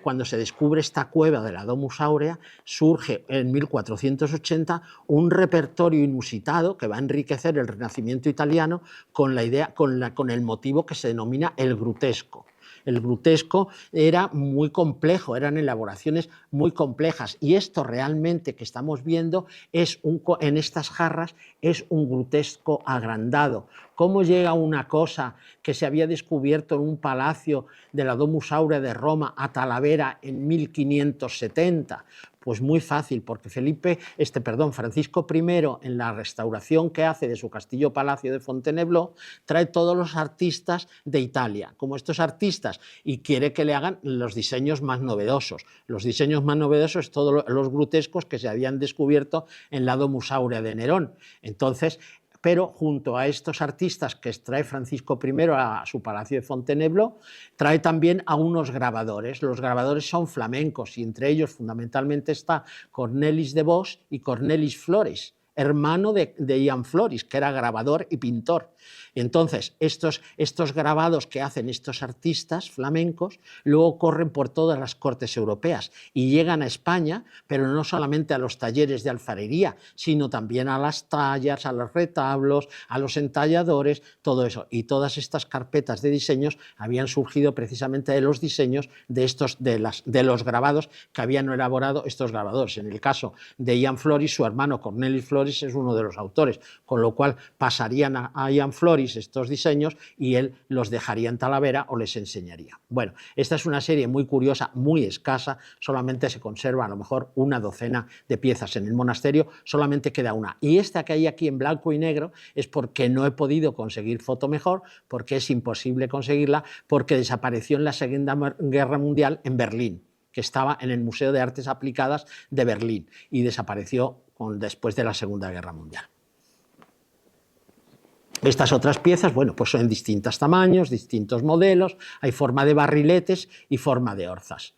cuando se descubre esta cueva de la Domus Aurea, surge en 1480 un repertorio inusitado que va a enriquecer el Renacimiento italiano con el motivo que se denomina el grutesco. El grutesco era muy complejo, eran elaboraciones muy complejas, y esto realmente que estamos viendo en estas jarras es un grutesco agrandado. ¿Cómo llega una cosa que se había descubierto en un palacio de la Domus Aurea de Roma a Talavera en 1570? Pues muy fácil, porque Francisco I, en la restauración que hace de su castillo-palacio de Fontainebleau, trae todos los artistas de Italia, como estos artistas, y quiere que le hagan los diseños más novedosos. Los diseños más novedosos, todos los grutescos que se habían descubierto en la Domus Aurea de Nerón. Entonces, pero junto a estos artistas que trae Francisco I a su palacio de Fontainebleau, trae también a unos grabadores. Los grabadores son flamencos, y entre ellos fundamentalmente está Cornelis de Vos y Cornelis Flores, hermano de Ian Floris, que era grabador y pintor. Entonces, estos grabados que hacen estos artistas flamencos luego corren por todas las cortes europeas y llegan a España, pero no solamente a los talleres de alfarería, sino también a las tallas, a los retablos, a los entalladores, todo eso. Y todas estas carpetas de diseños habían surgido precisamente de los diseños de los grabados que habían elaborado estos grabadores. En el caso de Ian Floris, su hermano Cornelis Floris es uno de los autores, con lo cual pasarían a Ian Floris estos diseños y él los dejaría en Talavera o les enseñaría. Bueno, esta es una serie muy curiosa, muy escasa, solamente se conserva a lo mejor una docena de piezas en el monasterio, solamente queda una. Y esta que hay aquí en blanco y negro es porque no he podido conseguir foto mejor, porque es imposible conseguirla, porque desapareció en la Segunda Guerra Mundial en Berlín, que estaba en el Museo de Artes Aplicadas de Berlín y desapareció después de la Segunda Guerra Mundial. Estas otras piezas, bueno, pues son en distintos tamaños, distintos modelos, hay forma de barriletes y forma de orzas.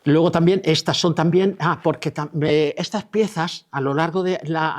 Luego también, estas son también, porque estas piezas a lo largo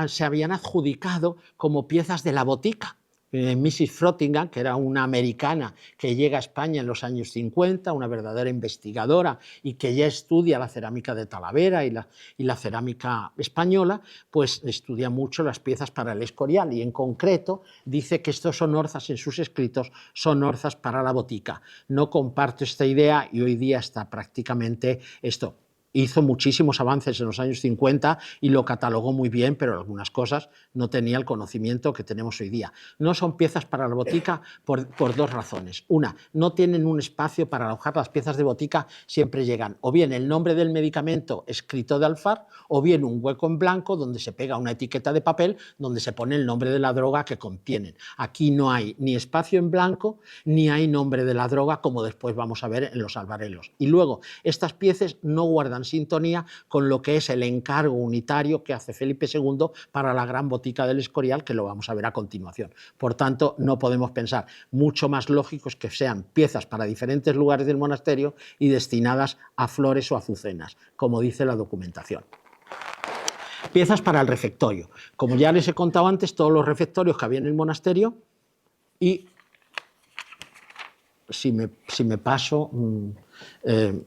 se habían adjudicado como piezas de la botica. Mrs. Frottingham, que era una americana que llega a España en los años 50, una verdadera investigadora y que ya estudia la cerámica de Talavera y la cerámica española, pues estudia mucho las piezas para el Escorial y en concreto dice que estos son orzas en sus escritos, son orzas para la botica. No comparto esta idea y hoy día está prácticamente esto. Hizo muchísimos avances en los años 50 y lo catalogó muy bien, pero algunas cosas no tenía el conocimiento que tenemos hoy día. No son piezas para la botica por dos razones. Una, no tienen un espacio para alojar las piezas de botica, siempre llegan o bien el nombre del medicamento escrito de alfar o bien un hueco en blanco donde se pega una etiqueta de papel donde se pone el nombre de la droga que contienen. Aquí no hay ni espacio en blanco ni hay nombre de la droga, como después vamos a ver en los albarelos. Y luego, estas piezas no guardan sintonía con lo que es el encargo unitario que hace Felipe II para la gran botica del Escorial, que lo vamos a ver a continuación. Por tanto, no podemos pensar, mucho más lógico es que sean piezas para diferentes lugares del monasterio y destinadas a flores o azucenas, como dice la documentación. Piezas para el refectorio. Como ya les he contado antes, todos los refectorios que había en el monasterio y si me paso,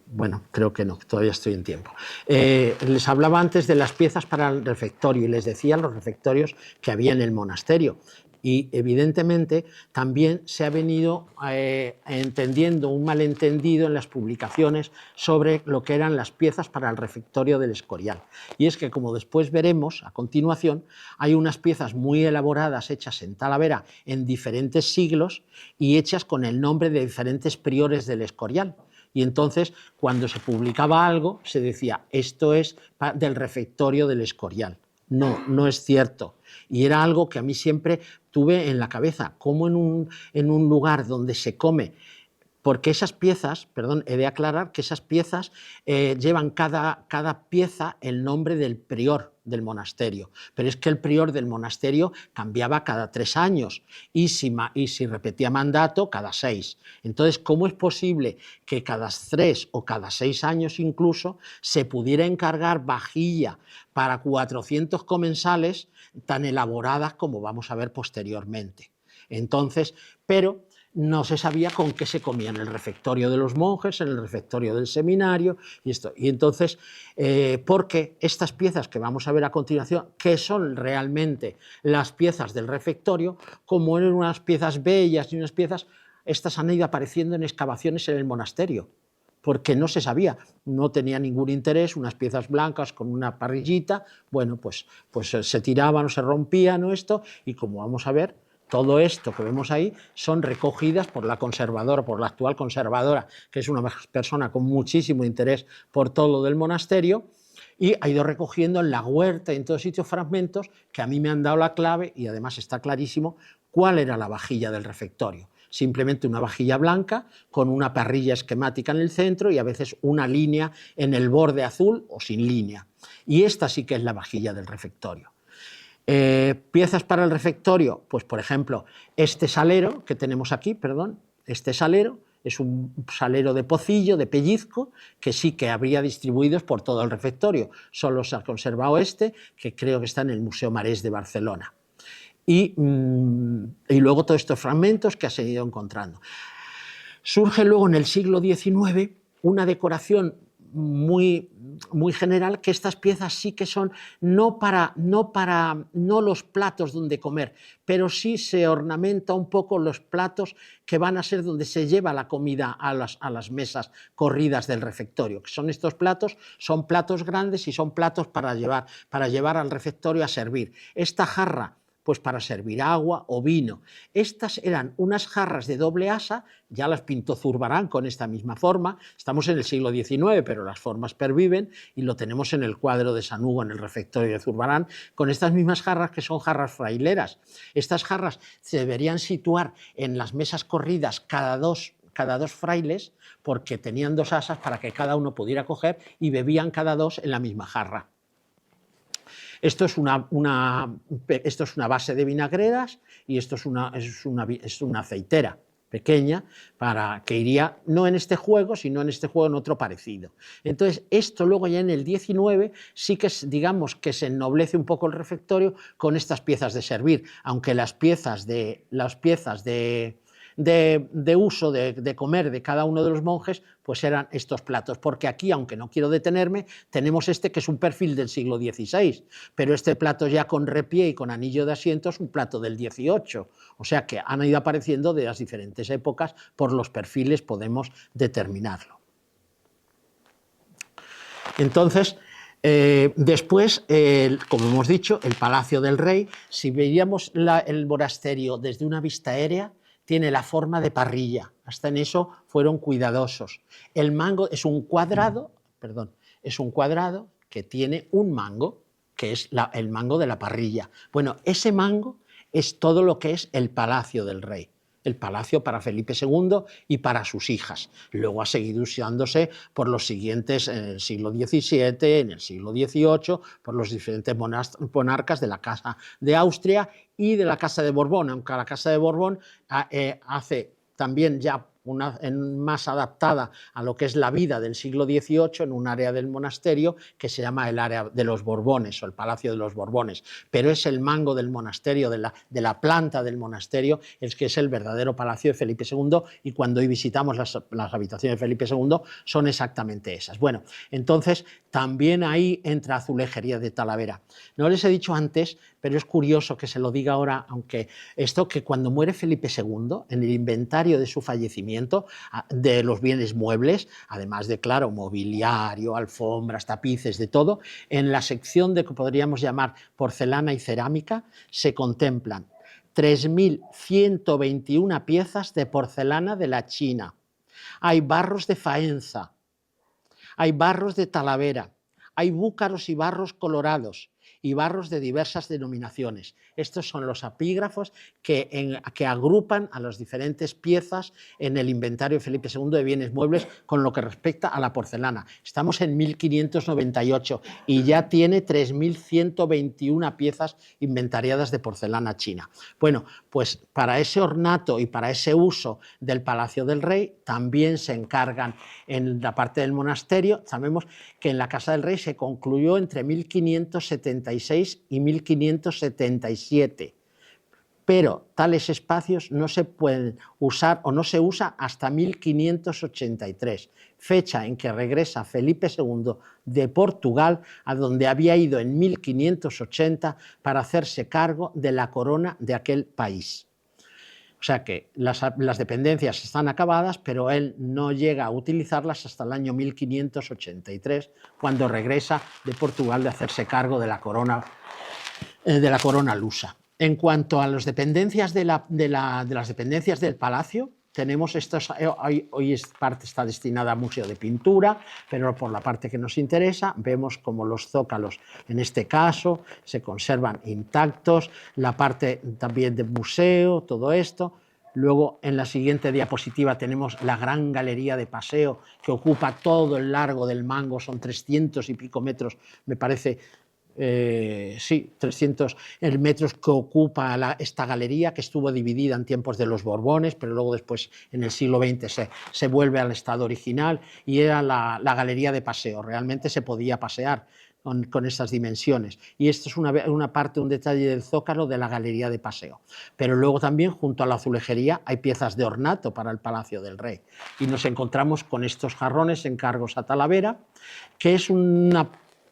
bueno, creo que no, todavía estoy en tiempo. Les hablaba antes de las piezas para el refectorio y les decía los refectorios que había en el monasterio. Y evidentemente también se ha venido entendiendo un malentendido en las publicaciones sobre lo que eran las piezas para el refectorio del Escorial. Y es que, como después veremos a continuación, hay unas piezas muy elaboradas hechas en Talavera en diferentes siglos y hechas con el nombre de diferentes priores del Escorial. Y entonces, cuando se publicaba algo, se decía, esto es del refectorio del Escorial. No, no es cierto. Y era algo que a mí siempre tuve en la cabeza, como en un lugar donde se come, porque esas piezas, perdón, he de aclarar que esas piezas llevan cada pieza el nombre del prior del monasterio, pero es que el prior del monasterio cambiaba cada 3 años y si repetía mandato, cada 6. Entonces, ¿cómo es posible que cada 3 o cada 6 años incluso se pudiera encargar vajilla para 400 comensales tan elaboradas como vamos a ver posteriormente? Entonces, pero no se sabía con qué se comía en el refectorio de los monjes, en el refectorio del seminario y esto. Y entonces, porque estas piezas que vamos a ver a continuación, que son realmente las piezas del refectorio, como eran unas piezas bellas y unas piezas, estas han ido apareciendo en excavaciones en el monasterio, porque no se sabía, no tenía ningún interés, unas piezas blancas con una parrillita, bueno, pues se tiraban o se rompían o esto, y como vamos a ver, todo esto que vemos ahí son recogidas por la conservadora, por la actual conservadora, que es una persona con muchísimo interés por todo lo del monasterio, y ha ido recogiendo en la huerta y en todos sitios fragmentos que a mí me han dado la clave y además está clarísimo cuál era la vajilla del refectorio. Simplemente una vajilla blanca con una parrilla esquemática en el centro y a veces una línea en el borde azul o sin línea. Y esta sí que es la vajilla del refectorio. Piezas para el refectorio, pues por ejemplo, este salero que tenemos aquí, perdón, este salero es un salero de pocillo, de pellizco, que sí que habría distribuidos por todo el refectorio. Solo se ha conservado este, que creo que está en el Museo Marès de Barcelona. Y luego todos estos fragmentos que has ido encontrando. Surge luego en el siglo XIX una decoración muy general, que estas piezas sí que son no los platos donde comer, pero sí se ornamenta un poco los platos que van a ser donde se lleva la comida a las mesas corridas del refectorio, que son estos platos, son platos grandes y son platos para llevar al refectorio a servir. Esta jarra, pues para servir agua o vino. Estas eran unas jarras de doble asa, ya las pintó Zurbarán con esta misma forma. Estamos en el siglo XIX, pero las formas perviven, y lo tenemos en el cuadro de San Hugo, en el refectorio de Zurbarán, con estas mismas jarras, que son jarras fraileras. Estas jarras se deberían situar en las mesas corridas cada dos frailes, porque tenían dos asas para que cada uno pudiera coger, y bebían cada dos en la misma jarra. Esto es una base de vinagreras, y esto es una aceitera pequeña, que iría no en este juego, sino en este juego en otro parecido. Entonces, esto luego ya en el 19 sí que digamos que se ennoblece un poco el refectorio con estas piezas de servir, aunque las piezas de uso de comer de cada uno de los monjes, pues eran estos platos, porque aquí, aunque no quiero detenerme, tenemos este que es un perfil del siglo XVI, pero este plato ya con repié y con anillo de asiento es un plato del XVIII, o sea que han ido apareciendo de las diferentes épocas, por los perfiles podemos determinarlo. Entonces, después, como hemos dicho, el Palacio del Rey, si veíamos el monasterio desde una vista aérea, tiene la forma de parrilla, hasta en eso fueron cuidadosos. El mango es un cuadrado que tiene un mango, que es el mango de la parrilla. Bueno, ese mango es todo lo que es el Palacio del Rey, el palacio para Felipe II y para sus hijas. Luego ha seguido usándose por los siguientes, en el siglo XVII, en el siglo XVIII, por los diferentes monarcas de la Casa de Austria y de la Casa de Borbón, aunque la Casa de Borbón hace también ya más adaptada a lo que es la vida del siglo XVIII, en un área del monasterio que se llama el área de los Borbones o el Palacio de los Borbones, pero es el mango del monasterio, de la planta del monasterio, es que es el verdadero palacio de Felipe II, y cuando hoy visitamos las habitaciones de Felipe II son exactamente esas. Bueno, entonces también ahí entra azulejería de Talavera. No les he dicho antes, pero es curioso que se lo diga ahora, aunque esto, que cuando muere Felipe II, en el inventario de su fallecimiento, de los bienes muebles, además de, claro, mobiliario, alfombras, tapices, de todo, en la sección de que podríamos llamar porcelana y cerámica, se contemplan 3.121 piezas de porcelana de la China. Hay barros de Faenza, hay barros de Talavera, hay búcaros y barros colorados y barros de diversas denominaciones. Estos son los epígrafos que agrupan a las diferentes piezas en el inventario de Felipe II de bienes muebles con lo que respecta a la porcelana. Estamos en 1598 y ya tiene 3.121 piezas inventariadas de porcelana china. Bueno, pues para ese ornato y para ese uso del Palacio del Rey también se encargan en la parte del monasterio. Sabemos que en la Casa del Rey se concluyó entre 1576 y 1577, pero tales espacios no se pueden usar o no se usa hasta 1583, fecha en que regresa Felipe II de Portugal, a donde había ido en 1580 para hacerse cargo de la corona de aquel país. O sea que las dependencias están acabadas, pero él no llega a utilizarlas hasta el año 1583, cuando regresa de Portugal de hacerse cargo de la corona lusa. En cuanto a las dependencias de las dependencias del palacio, tenemos estos, hoy parte está destinada a museo de pintura, pero por la parte que nos interesa vemos como los zócalos, en este caso, se conservan intactos, la parte también de museo, todo esto. Luego, en la siguiente diapositiva tenemos la gran galería de paseo que ocupa todo el largo del Mango, son 300 y pico metros, me parece sí, 300 metros que ocupa esta galería, que estuvo dividida en tiempos de los Borbones, pero luego después en el siglo XX se vuelve al estado original, y era la galería de paseo. Realmente se podía pasear con estas dimensiones, y esto es una parte, un detalle del zócalo de la galería de paseo. Pero luego también, junto a la azulejería, hay piezas de ornato para el Palacio del Rey, y nos encontramos con estos jarrones encargos a Talavera, que es una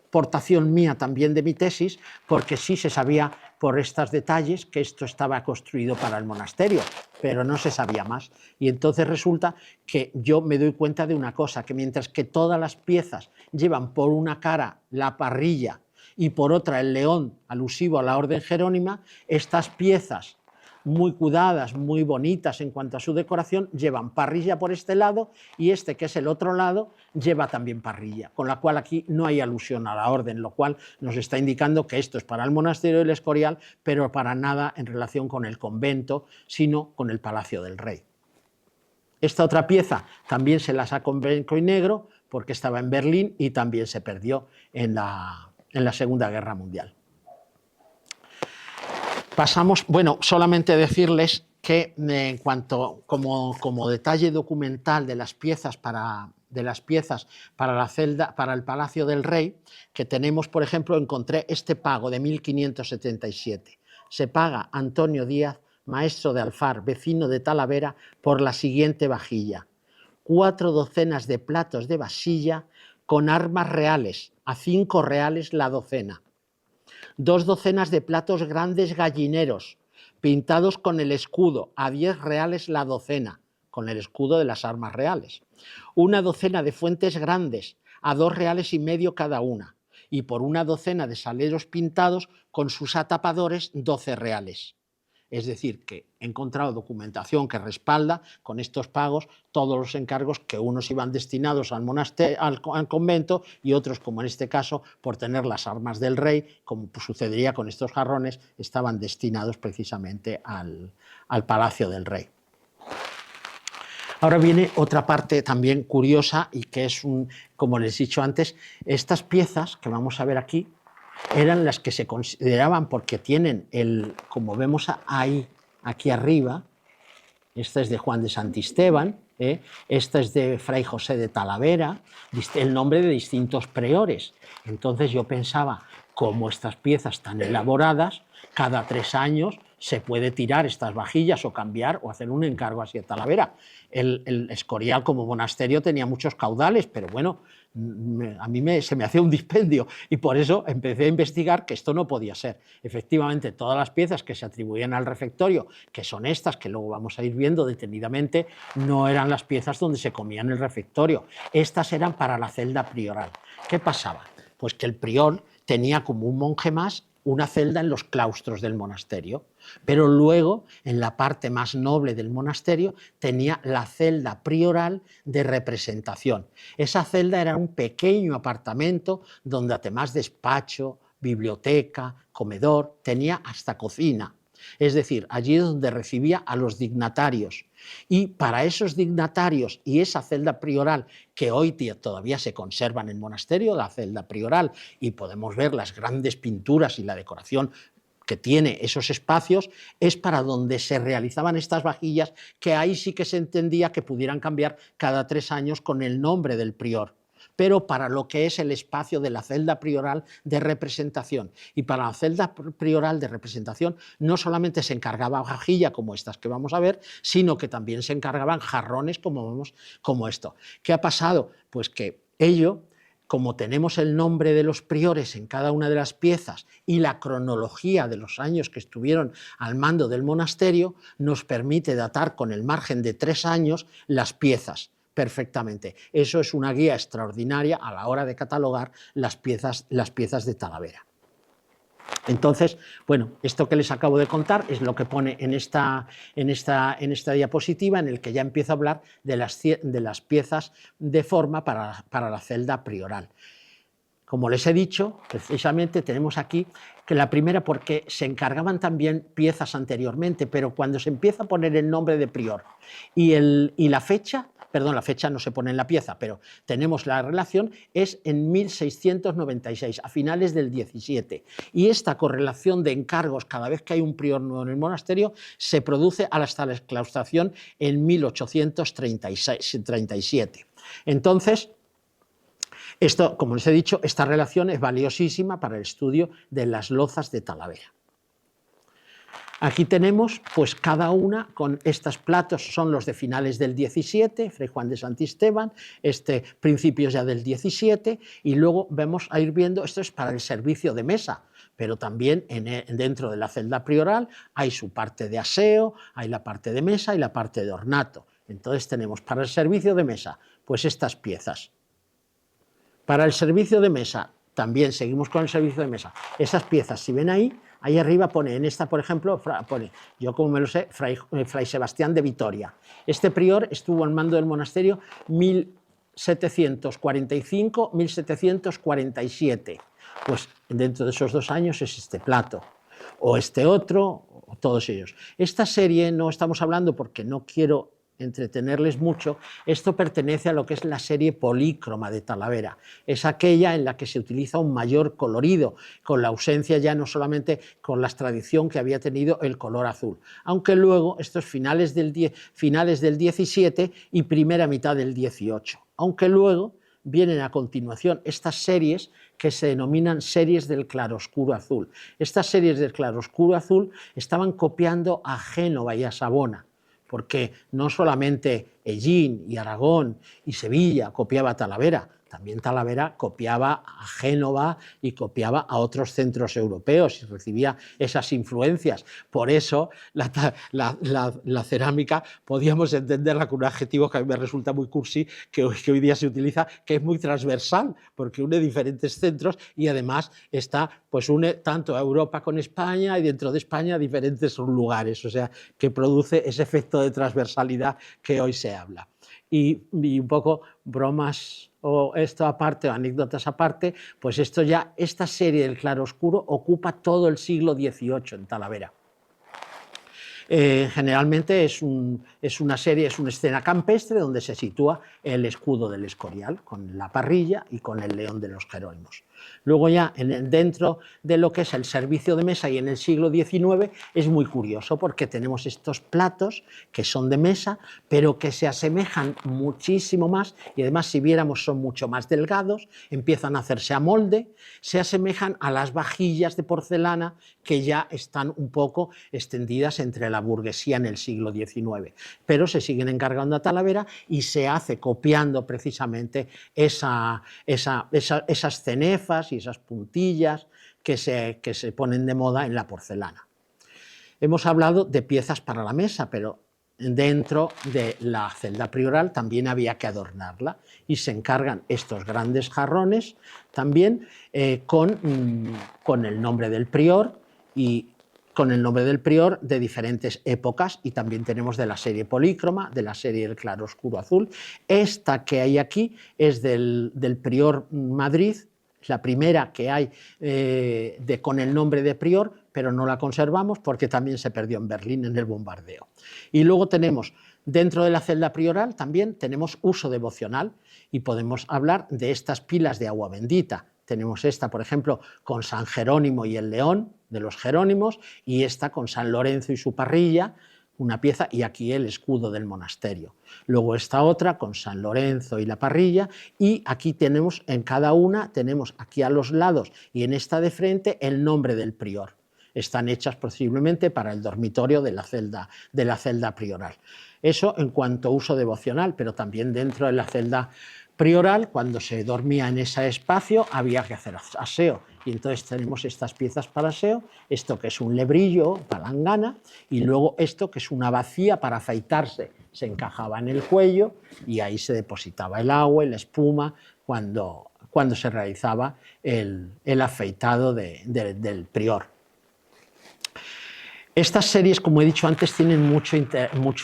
aportación mía también de mi tesis, porque sí se sabía por estos detalles que esto estaba construido para el monasterio, pero no se sabía más. Y entonces resulta que yo me doy cuenta de una cosa, que mientras que todas las piezas llevan por una cara la parrilla y por otra el león alusivo a la orden jerónima, estas piezas muy cuidadas, muy bonitas en cuanto a su decoración, llevan parrilla por este lado, y este, que es el otro lado, lleva también parrilla, con la cual aquí no hay alusión a la orden, lo cual nos está indicando que esto es para el monasterio del Escorial, pero para nada en relación con el convento, sino con el Palacio del Rey. Esta otra pieza también se la sacó en blanco y negro porque estaba en Berlín y también se perdió en la Segunda Guerra Mundial. Pasamos, bueno, solamente decirles que en cuanto como detalle documental de las piezas para la celda, para el Palacio del Rey, que tenemos, por ejemplo, encontré este pago de 1577. Se paga Antonio Díaz, maestro de Alfar, vecino de Talavera, por la siguiente vajilla: 4 docenas de platos de vasilla con armas reales, a 5 reales la docena. 2 docenas de platos grandes gallineros, pintados con el escudo, a 10 reales la docena, con el escudo de las armas reales. 1 docena de fuentes grandes, a 2 reales y medio cada una, y por 1 docena de saleros pintados con sus atapadores, 12 reales. Es decir, que he encontrado documentación que respalda con estos pagos todos los encargos, que unos iban destinados al monasterio, al convento, y otros, como en este caso, por tener las armas del rey, como sucedería con estos jarrones, estaban destinados precisamente al Palacio del Rey. Ahora viene otra parte también curiosa, y que es, como les he dicho antes, estas piezas que vamos a ver aquí eran las que se consideraban, porque tienen como vemos ahí, aquí arriba, esta es de Juan de Santisteban, esta es de Fray José de Talavera, el nombre de distintos priores. Entonces yo pensaba, como estas piezas tan elaboradas, cada 3 años se puede tirar estas vajillas o cambiar o hacer un encargo así a Talavera. El Escorial como monasterio tenía muchos caudales, pero bueno, a mí se me hacía un dispendio, y por eso empecé a investigar que esto no podía ser. Efectivamente, todas las piezas que se atribuían al refectorio, que son estas, que luego vamos a ir viendo detenidamente, no eran las piezas donde se comía en el refectorio. Estas eran para la celda prioral. ¿Qué pasaba? Pues que el prior tenía como un monje más una celda en los claustros del monasterio, pero luego, en la parte más noble del monasterio, tenía la celda prioral de representación. Esa celda era un pequeño apartamento donde, además de despacho, biblioteca, comedor, tenía hasta cocina. Es decir, allí es donde recibía a los dignatarios. Y para esos dignatarios y esa celda prioral, que hoy todavía se conserva en el monasterio, la celda prioral, y podemos ver las grandes pinturas y la decoración que tiene esos espacios, es para donde se realizaban estas vajillas, que ahí sí que se entendía que pudieran cambiar cada 3 años con el nombre del prior. Pero para lo que es el espacio de la celda prioral de representación. Y para la celda prioral de representación no solamente se encargaba vajilla como estas que vamos a ver, sino que también se encargaban jarrones como esto. ¿Qué ha pasado? Pues que como tenemos el nombre de los priores en cada una de las piezas y la cronología de los años que estuvieron al mando del monasterio, nos permite datar con el margen de 3 años las piezas perfectamente. Eso es una guía extraordinaria a la hora de catalogar las piezas de Talavera. Entonces, bueno, esto que les acabo de contar es lo que pone en esta diapositiva, en el que ya empiezo a hablar de las piezas de forma para la celda prioral. Como les he dicho, precisamente tenemos aquí que la primera, porque se encargaban también piezas anteriormente, pero cuando se empieza a poner el nombre de prior y la fecha, perdón, la fecha no se pone en la pieza, pero tenemos la relación, es en 1696, a finales del 17. Y esta correlación de encargos cada vez que hay un prior nuevo en el monasterio se produce hasta la exclaustración en 1837. Entonces, esto, como les he dicho, esta relación es valiosísima para el estudio de las lozas de Talavera. Aquí tenemos pues cada una con estos platos, son los de finales del 17, Fray Juan de Santisteban, principios ya del 17, y luego vamos a ir viendo, esto es para el servicio de mesa, pero también dentro de la celda prioral hay su parte de aseo, hay la parte de mesa y la parte de ornato. Entonces tenemos para el servicio de mesa pues estas piezas. Para el servicio de mesa, también seguimos con el servicio de mesa, esas piezas, si ven ahí arriba pone, en esta por ejemplo, pone, yo como me lo sé, Fray Sebastián de Vitoria. Este prior estuvo al mando del monasterio 1745-1747. Pues dentro de esos 2 años es este plato, o este otro, o todos ellos. Esta serie no estamos hablando porque no quiero entretenerles mucho, esto pertenece a lo que es la serie polícroma de Talavera, es aquella en la que se utiliza un mayor colorido, con la ausencia ya no solamente con la tradición que había tenido el color azul, aunque luego estos finales del 17 y primera mitad del 18, aunque luego vienen a continuación estas series que se denominan series del claroscuro azul. Estas series del claroscuro azul estaban copiando a Génova y a Savona, porque no solamente Ellín y Aragón y Sevilla copiaba a Talavera, también Talavera copiaba a Génova y copiaba a otros centros europeos y recibía esas influencias. Por eso la cerámica podíamos entenderla con un adjetivo que a mí me resulta muy cursi, que hoy día se utiliza, que es muy transversal, porque une diferentes centros y además pues une tanto a Europa con España y dentro de España a diferentes lugares, o sea, que produce ese efecto de transversalidad que hoy se habla. Y un poco bromas o esto aparte, o anécdotas aparte, pues esta serie del claroscuro ocupa todo el siglo XVIII en Talavera. Generalmente es una escena campestre donde se sitúa el escudo del Escorial, con la parrilla y con el león de los Jerónimos. Luego ya dentro de lo que es el servicio de mesa y en el siglo XIX es muy curioso porque tenemos estos platos que son de mesa pero que se asemejan muchísimo más y además si viéramos son mucho más delgados, empiezan a hacerse a molde, se asemejan a las vajillas de porcelana que ya están un poco extendidas entre la burguesía en el siglo XIX, pero se siguen encargando a Talavera y se hace copiando precisamente esas cenefas y esas puntillas que se ponen de moda en la porcelana. Hemos hablado de piezas para la mesa, pero dentro de la celda prioral también había que adornarla y se encargan estos grandes jarrones también con el nombre del prior y con el nombre del prior de diferentes épocas y también tenemos de la serie polícroma, de la serie del claroscuro azul. Esta que hay aquí es del prior Madrid, la primera que hay con el nombre de prior, pero no la conservamos porque también se perdió en Berlín en el bombardeo. Y luego tenemos, dentro de la celda prioral, también tenemos uso devocional y podemos hablar de estas pilas de agua bendita. Tenemos esta, por ejemplo, con San Jerónimo y el León de los Jerónimos y esta con San Lorenzo y su parrilla, una pieza, y aquí el escudo del monasterio. Luego esta otra con San Lorenzo y la parrilla, y aquí tenemos, en cada una, tenemos aquí a los lados y en esta de frente el nombre del prior. Están hechas posiblemente para el dormitorio de la celda prioral. Eso en cuanto a uso devocional, pero también dentro de la celda prioral, cuando se dormía en ese espacio, había que hacer aseo. Y entonces tenemos estas piezas para aseo, esto que es un lebrillo, palangana, y luego esto que es una bacía para afeitarse. Se encajaba en el cuello y ahí se depositaba el agua y la espuma cuando se realizaba el afeitado del prior. Estas series, como he dicho antes, tienen mucho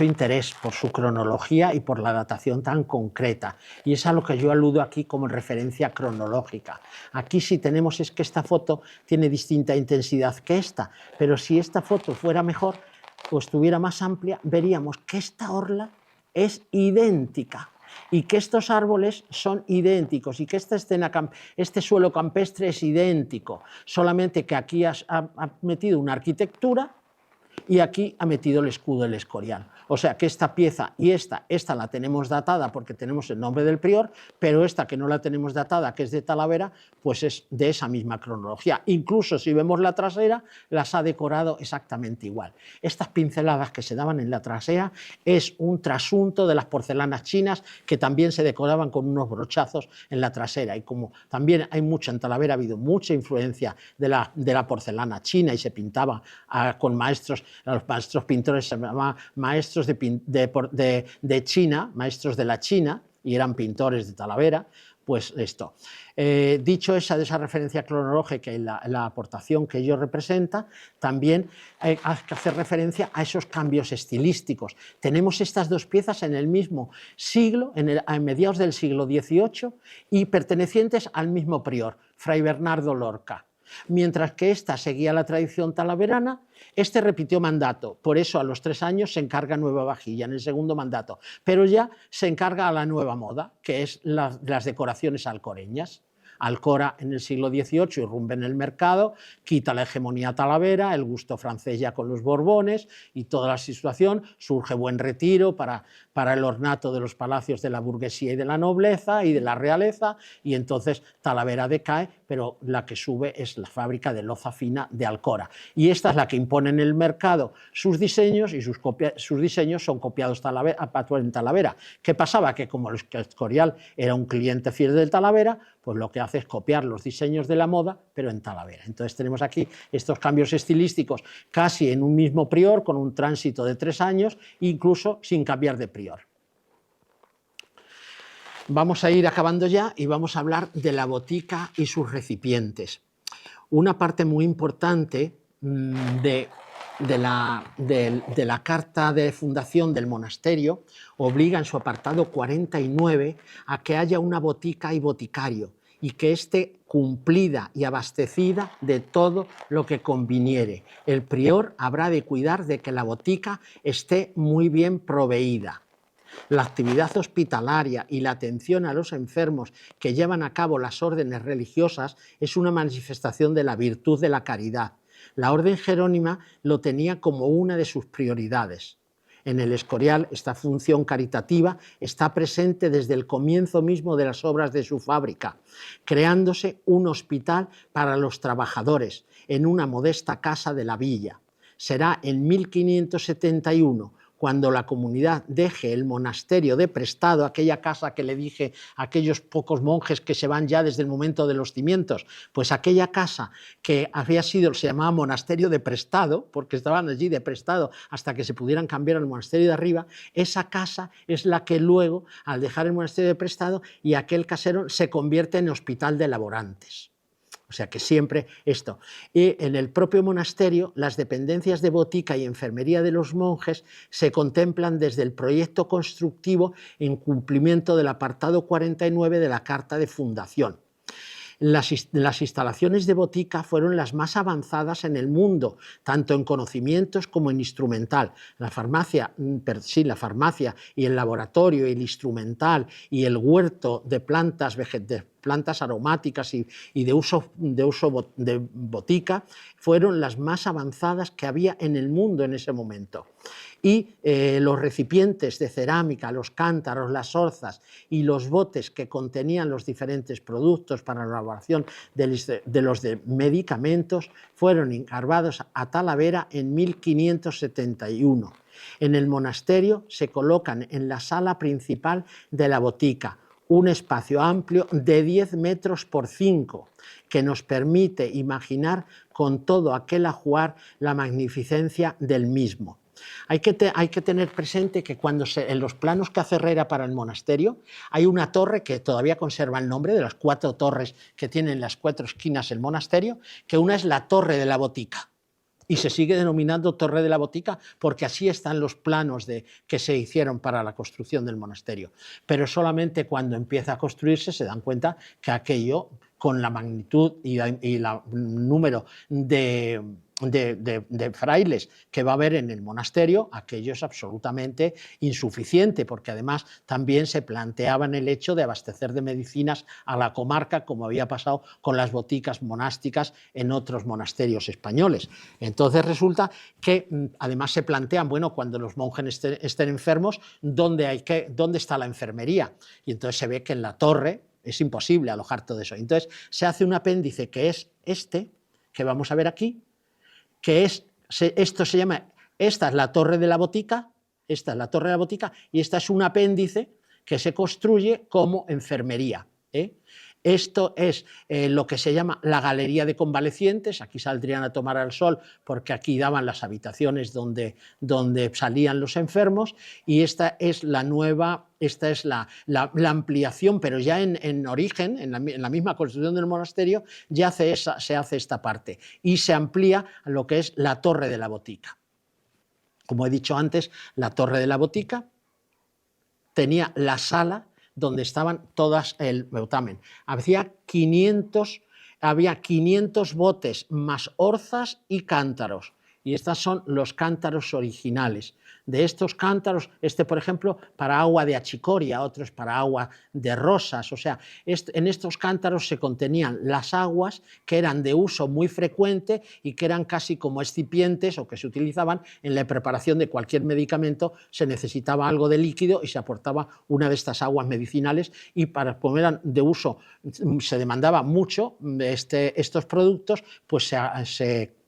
interés por su cronología y por la datación tan concreta, y es a lo que yo aludo aquí como referencia cronológica. Aquí sí tenemos es que esta foto tiene distinta intensidad que esta, pero si esta foto fuera mejor o estuviera más amplia, veríamos que esta orla es idéntica. y que estos árboles son idénticos y que esta escena, este suelo campestre es idéntico, solamente que aquí ha metido una arquitectura y aquí ha metido el escudo del Escorial. O sea que esta pieza y esta la tenemos datada porque tenemos el nombre del prior, pero esta que no la tenemos datada, que es de Talavera, pues es de esa misma cronología. Incluso si vemos la trasera, las ha decorado exactamente igual. Estas pinceladas que se daban en la trasera es un trasunto de las porcelanas chinas que también se decoraban con unos brochazos en la trasera. Y como también hay mucha en Talavera, ha habido mucha influencia de la porcelana china y se pintaba con maestros, a los maestros pintores se llamaban maestros de China, maestros de la China, y eran pintores de Talavera, pues esto. Dicho de esa referencia cronológica y la aportación que ello representa, también hay que hacer referencia a esos cambios estilísticos. Tenemos estas dos piezas en el mismo siglo, a mediados del siglo XVIII, y pertenecientes al mismo prior, Fray Bernardo Lorca. Mientras que esta seguía la tradición talaverana, este repitió mandato, por eso a los 3 años se encarga nueva vajilla en el segundo mandato, pero ya se encarga a la nueva moda, que es las decoraciones alcoreñas. Alcora en el siglo XVIII irrumpe en el mercado, quita la hegemonía talavera, el gusto francés ya con los Borbones y toda la situación, surge Buen Retiro para el ornato de los palacios de la burguesía y de la nobleza y de la realeza, y entonces Talavera decae, pero la que sube es la fábrica de loza fina de Alcora. Y esta es la que impone en el mercado sus diseños, y sus diseños son copiados en Talavera. ¿Qué pasaba? Que como el Escorial era un cliente fiel del Talavera, pues lo que hace es copiar los diseños de la moda, pero en Talavera. Entonces tenemos aquí estos cambios estilísticos casi en un mismo prior, con un tránsito de 3 años, incluso sin cambiar de prior. Vamos a ir acabando ya y vamos a hablar de la botica y sus recipientes. Una parte muy importante de la carta de fundación del monasterio obliga en su apartado 49 a que haya una botica y boticario y que esté cumplida y abastecida de todo lo que conviniere. El prior habrá de cuidar de que la botica esté muy bien proveída. La actividad hospitalaria y la atención a los enfermos que llevan a cabo las órdenes religiosas es una manifestación de la virtud de la caridad. La orden jerónima lo tenía como una de sus prioridades. En el Escorial, esta función caritativa está presente desde el comienzo mismo de las obras de su fábrica, creándose un hospital para los trabajadores en una modesta casa de la villa. Será en 1571 cuando la comunidad deje el monasterio de Prestado, aquella casa que le dije a aquellos pocos monjes que se van ya desde el momento de los cimientos, pues aquella casa que se llamaba monasterio de Prestado, porque estaban allí de Prestado hasta que se pudieran cambiar al monasterio de arriba, esa casa es la que luego, al dejar el monasterio de Prestado, y aquel casero se convierte en hospital de laborantes. O sea que siempre esto. Y en el propio monasterio, las dependencias de botica y enfermería de los monjes se contemplan desde el proyecto constructivo en cumplimiento del apartado 49 de la Carta de Fundación. Las instalaciones de botica fueron las más avanzadas en el mundo, tanto en conocimientos como en instrumental. La farmacia y el laboratorio y el instrumental y el huerto de plantas aromáticas y de uso de botica fueron las más avanzadas que había en el mundo en ese momento. Y los recipientes de cerámica, los cántaros, las orzas y los botes que contenían los diferentes productos para la elaboración de los medicamentos fueron encargados a Talavera en 1571. En el monasterio se colocan en la sala principal de la botica un espacio amplio de 10 metros por 5, que nos permite imaginar con todo aquel ajuar la magnificencia del mismo. Hay que tener presente que en los planos que hace Herrera para el monasterio hay una torre que todavía conserva el nombre de las 4 torres que tienen las 4 esquinas el monasterio, que una es la Torre de la Botica. Y se sigue denominando Torre de la Botica porque así están los planos que se hicieron para la construcción del monasterio. Pero solamente cuando empieza a construirse se dan cuenta que aquello, con la magnitud y el número de de frailes que va a haber en el monasterio, aquello es absolutamente insuficiente, porque además también se planteaban el hecho de abastecer de medicinas a la comarca, como había pasado con las boticas monásticas en otros monasterios españoles. Entonces resulta que además se plantean, bueno, cuando los monjes estén enfermos, ¿dónde está la enfermería? Y entonces se ve que en la torre es imposible alojar todo eso. Entonces se hace un apéndice que es este, que vamos a ver aquí, que esta es la torre de la botica, esta es la torre de la botica y esta es un apéndice que se construye como enfermería. Esto es lo que se llama la galería de convalecientes. Aquí saldrían a tomar el sol porque aquí daban las habitaciones donde salían los enfermos, y esta es la nueva, esta es la ampliación, pero ya en origen, en la misma construcción del monasterio, ya se hace esta parte y se amplía a lo que es la torre de la botica. Como he dicho antes, la torre de la botica tenía la sala donde estaban todas el veutamen. Había 500 botes más orzas y cántaros, y estos son los cántaros originales. De estos cántaros, por ejemplo, para agua de achicoria, otros para agua de rosas. O sea, en estos cántaros se contenían las aguas que eran de uso muy frecuente y que eran casi como excipientes, o que se utilizaban en la preparación de cualquier medicamento. Se necesitaba algo de líquido y se aportaba una de estas aguas medicinales, y como eran de uso, se demandaba mucho estos productos, pues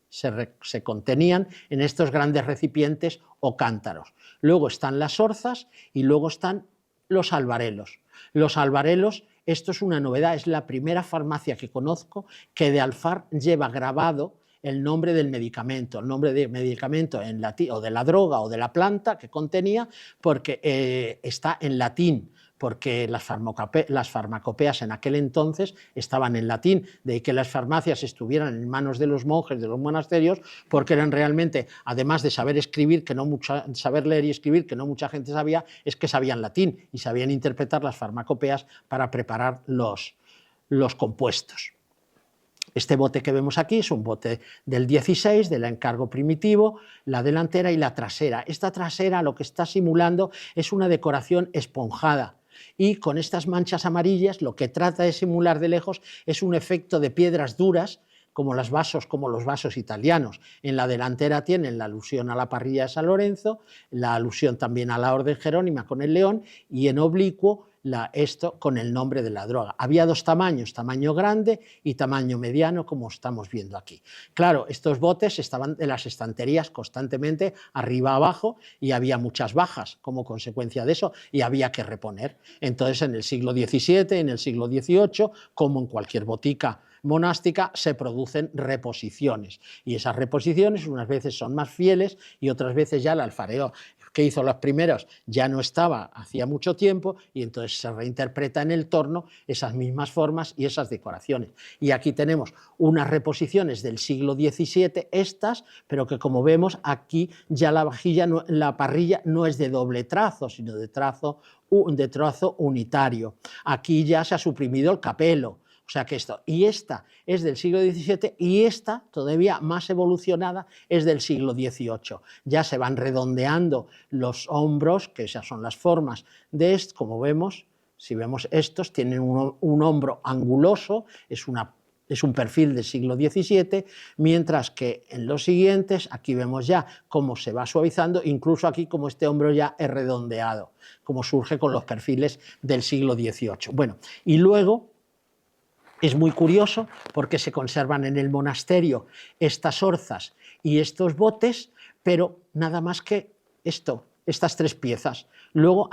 se contenían en estos grandes recipientes o cántaros. Luego están las orzas y luego están los albarelos. Los albarelos, esto es una novedad, es la primera farmacia que conozco que de alfar lleva grabado el nombre del medicamento, el nombre del medicamento en latín, o de la droga o de la planta que contenía, porque está en latín, porque las farmacopeas en aquel entonces estaban en latín, de que las farmacias estuvieran en manos de los monjes de los monasterios, porque eran realmente, además de saber escribir, saber leer y escribir, que no mucha gente sabía, es que sabían latín y sabían interpretar las farmacopeas para preparar los compuestos. Este bote que vemos aquí es un bote del 16, del encargo primitivo, la delantera y la trasera. Esta trasera lo que está simulando es una decoración esponjada, y con estas manchas amarillas lo que trata de simular de lejos es un efecto de piedras duras, como los vasos italianos. En la delantera tienen la alusión a la parrilla de San Lorenzo, la alusión también a la Orden Jerónima con el león, y en oblicuo esto con el nombre de la droga. Había dos tamaños, tamaño grande y tamaño mediano, como estamos viendo aquí. Claro, estos botes estaban en las estanterías constantemente arriba abajo, y había muchas bajas como consecuencia de eso, y había que reponer. Entonces, en el siglo XVII, en el siglo XVIII, como en cualquier botica monástica, se producen reposiciones, y esas reposiciones unas veces son más fieles y otras veces ya el alfarero que hizo los primeros ya no estaba hacía mucho tiempo, y entonces se reinterpreta en el torno esas mismas formas y esas decoraciones. Y aquí tenemos unas reposiciones del siglo XVII, pero que, como vemos aquí, ya la parrilla no es de doble trazo, sino de trazo unitario. Aquí ya se ha suprimido el capelo. O sea que esta es del siglo XVII, y esta, todavía más evolucionada, es del siglo XVIII. Ya se van redondeando los hombros, que esas son las formas de esto, como vemos. Si vemos estos, tienen un hombro anguloso, es un perfil del siglo XVII, mientras que en los siguientes, aquí vemos ya cómo se va suavizando, incluso aquí como este hombro ya es redondeado, como surge con los perfiles del siglo XVIII. Bueno, y luego es muy curioso porque se conservan en el monasterio estas orzas y estos botes, pero nada más que estas tres piezas. Luego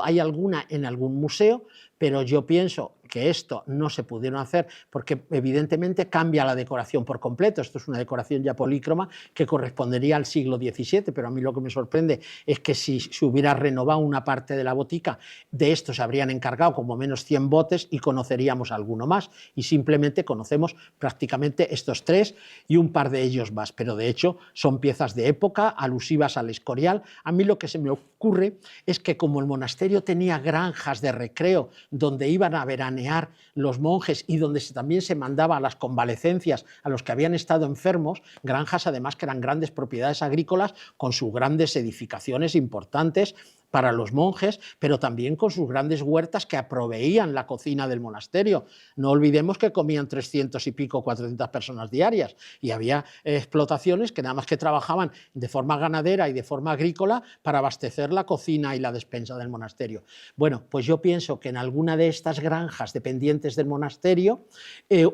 hay alguna en algún museo, pero yo pienso que esto no se pudieron hacer porque evidentemente cambia la decoración por completo. Esto es una decoración ya polícroma que correspondería al siglo XVII, pero a mí lo que me sorprende es que si se hubiera renovado una parte de la botica, de esto se habrían encargado como menos 100 botes y conoceríamos alguno más, y simplemente conocemos prácticamente estos tres y un par de ellos más, pero de hecho son piezas de época alusivas al Escorial. A mí lo que se me ocurre es que, como el monasterio tenía granjas de recreo donde iban a veranear los monjes y donde también se mandaba a las convalecencias a los que habían estado enfermos, granjas además que eran grandes propiedades agrícolas con sus grandes edificaciones importantes para los monjes, pero también con sus grandes huertas que proveían la cocina del monasterio. No olvidemos que comían 300 y pico, 400 personas diarias, y había explotaciones que nada más que trabajaban de forma ganadera y de forma agrícola para abastecer la cocina y la despensa del monasterio. Bueno, pues yo pienso que en alguna de estas granjas dependientes del monasterio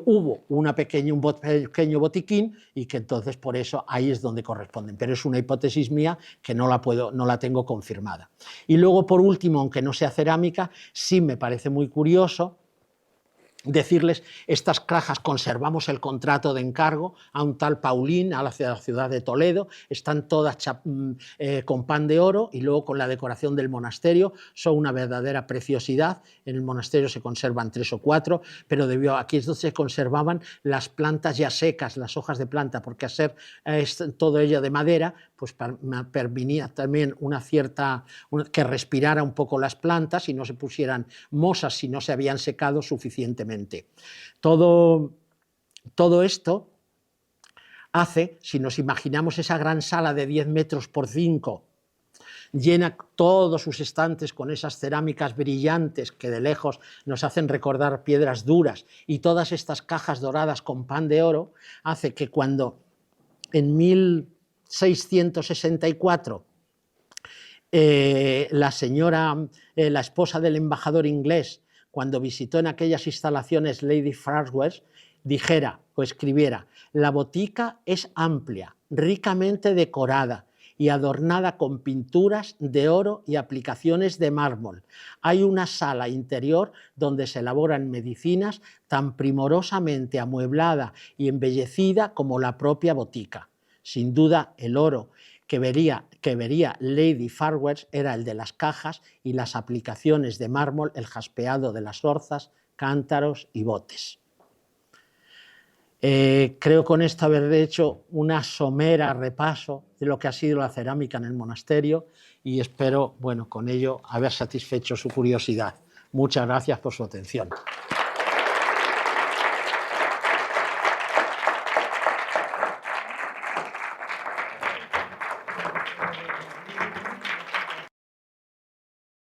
hubo un pequeño botiquín, y que entonces por eso ahí es donde corresponden, pero es una hipótesis mía que no la tengo confirmada. Y luego, por último, aunque no sea cerámica, sí me parece muy curioso decirles, estas cajas conservamos el contrato de encargo a un tal Paulín, a la ciudad de Toledo, están todas con pan de oro y luego con la decoración del monasterio, son una verdadera preciosidad. En el monasterio se conservan 3 o 4, pero aquí es donde se conservaban las plantas ya secas, las hojas de planta, porque al ser todo ello de madera, pues permitía también que respirara un poco las plantas y no se pusieran mosas si no se habían secado suficientemente. Todo esto hace, si nos imaginamos esa gran sala de 10 metros por 5, llena todos sus estantes con esas cerámicas brillantes que de lejos nos hacen recordar piedras duras, y todas estas cajas doradas con pan de oro, hace que cuando en 1664 la esposa del embajador inglés, cuando visitó en aquellas instalaciones Lady Farnsworth, dijera o escribiera: la botica es amplia, ricamente decorada y adornada con pinturas de oro y aplicaciones de mármol. Hay una sala interior donde se elaboran medicinas tan primorosamente amueblada y embellecida como la propia botica. Sin duda, el oro que vería Lady Farnsworth era el de las cajas y las aplicaciones de mármol, el jaspeado de las orzas, cántaros y botes. Creo con esto haber hecho una somera repaso de lo que ha sido la cerámica en el monasterio, y espero, con ello haber satisfecho su curiosidad. Muchas gracias por su atención.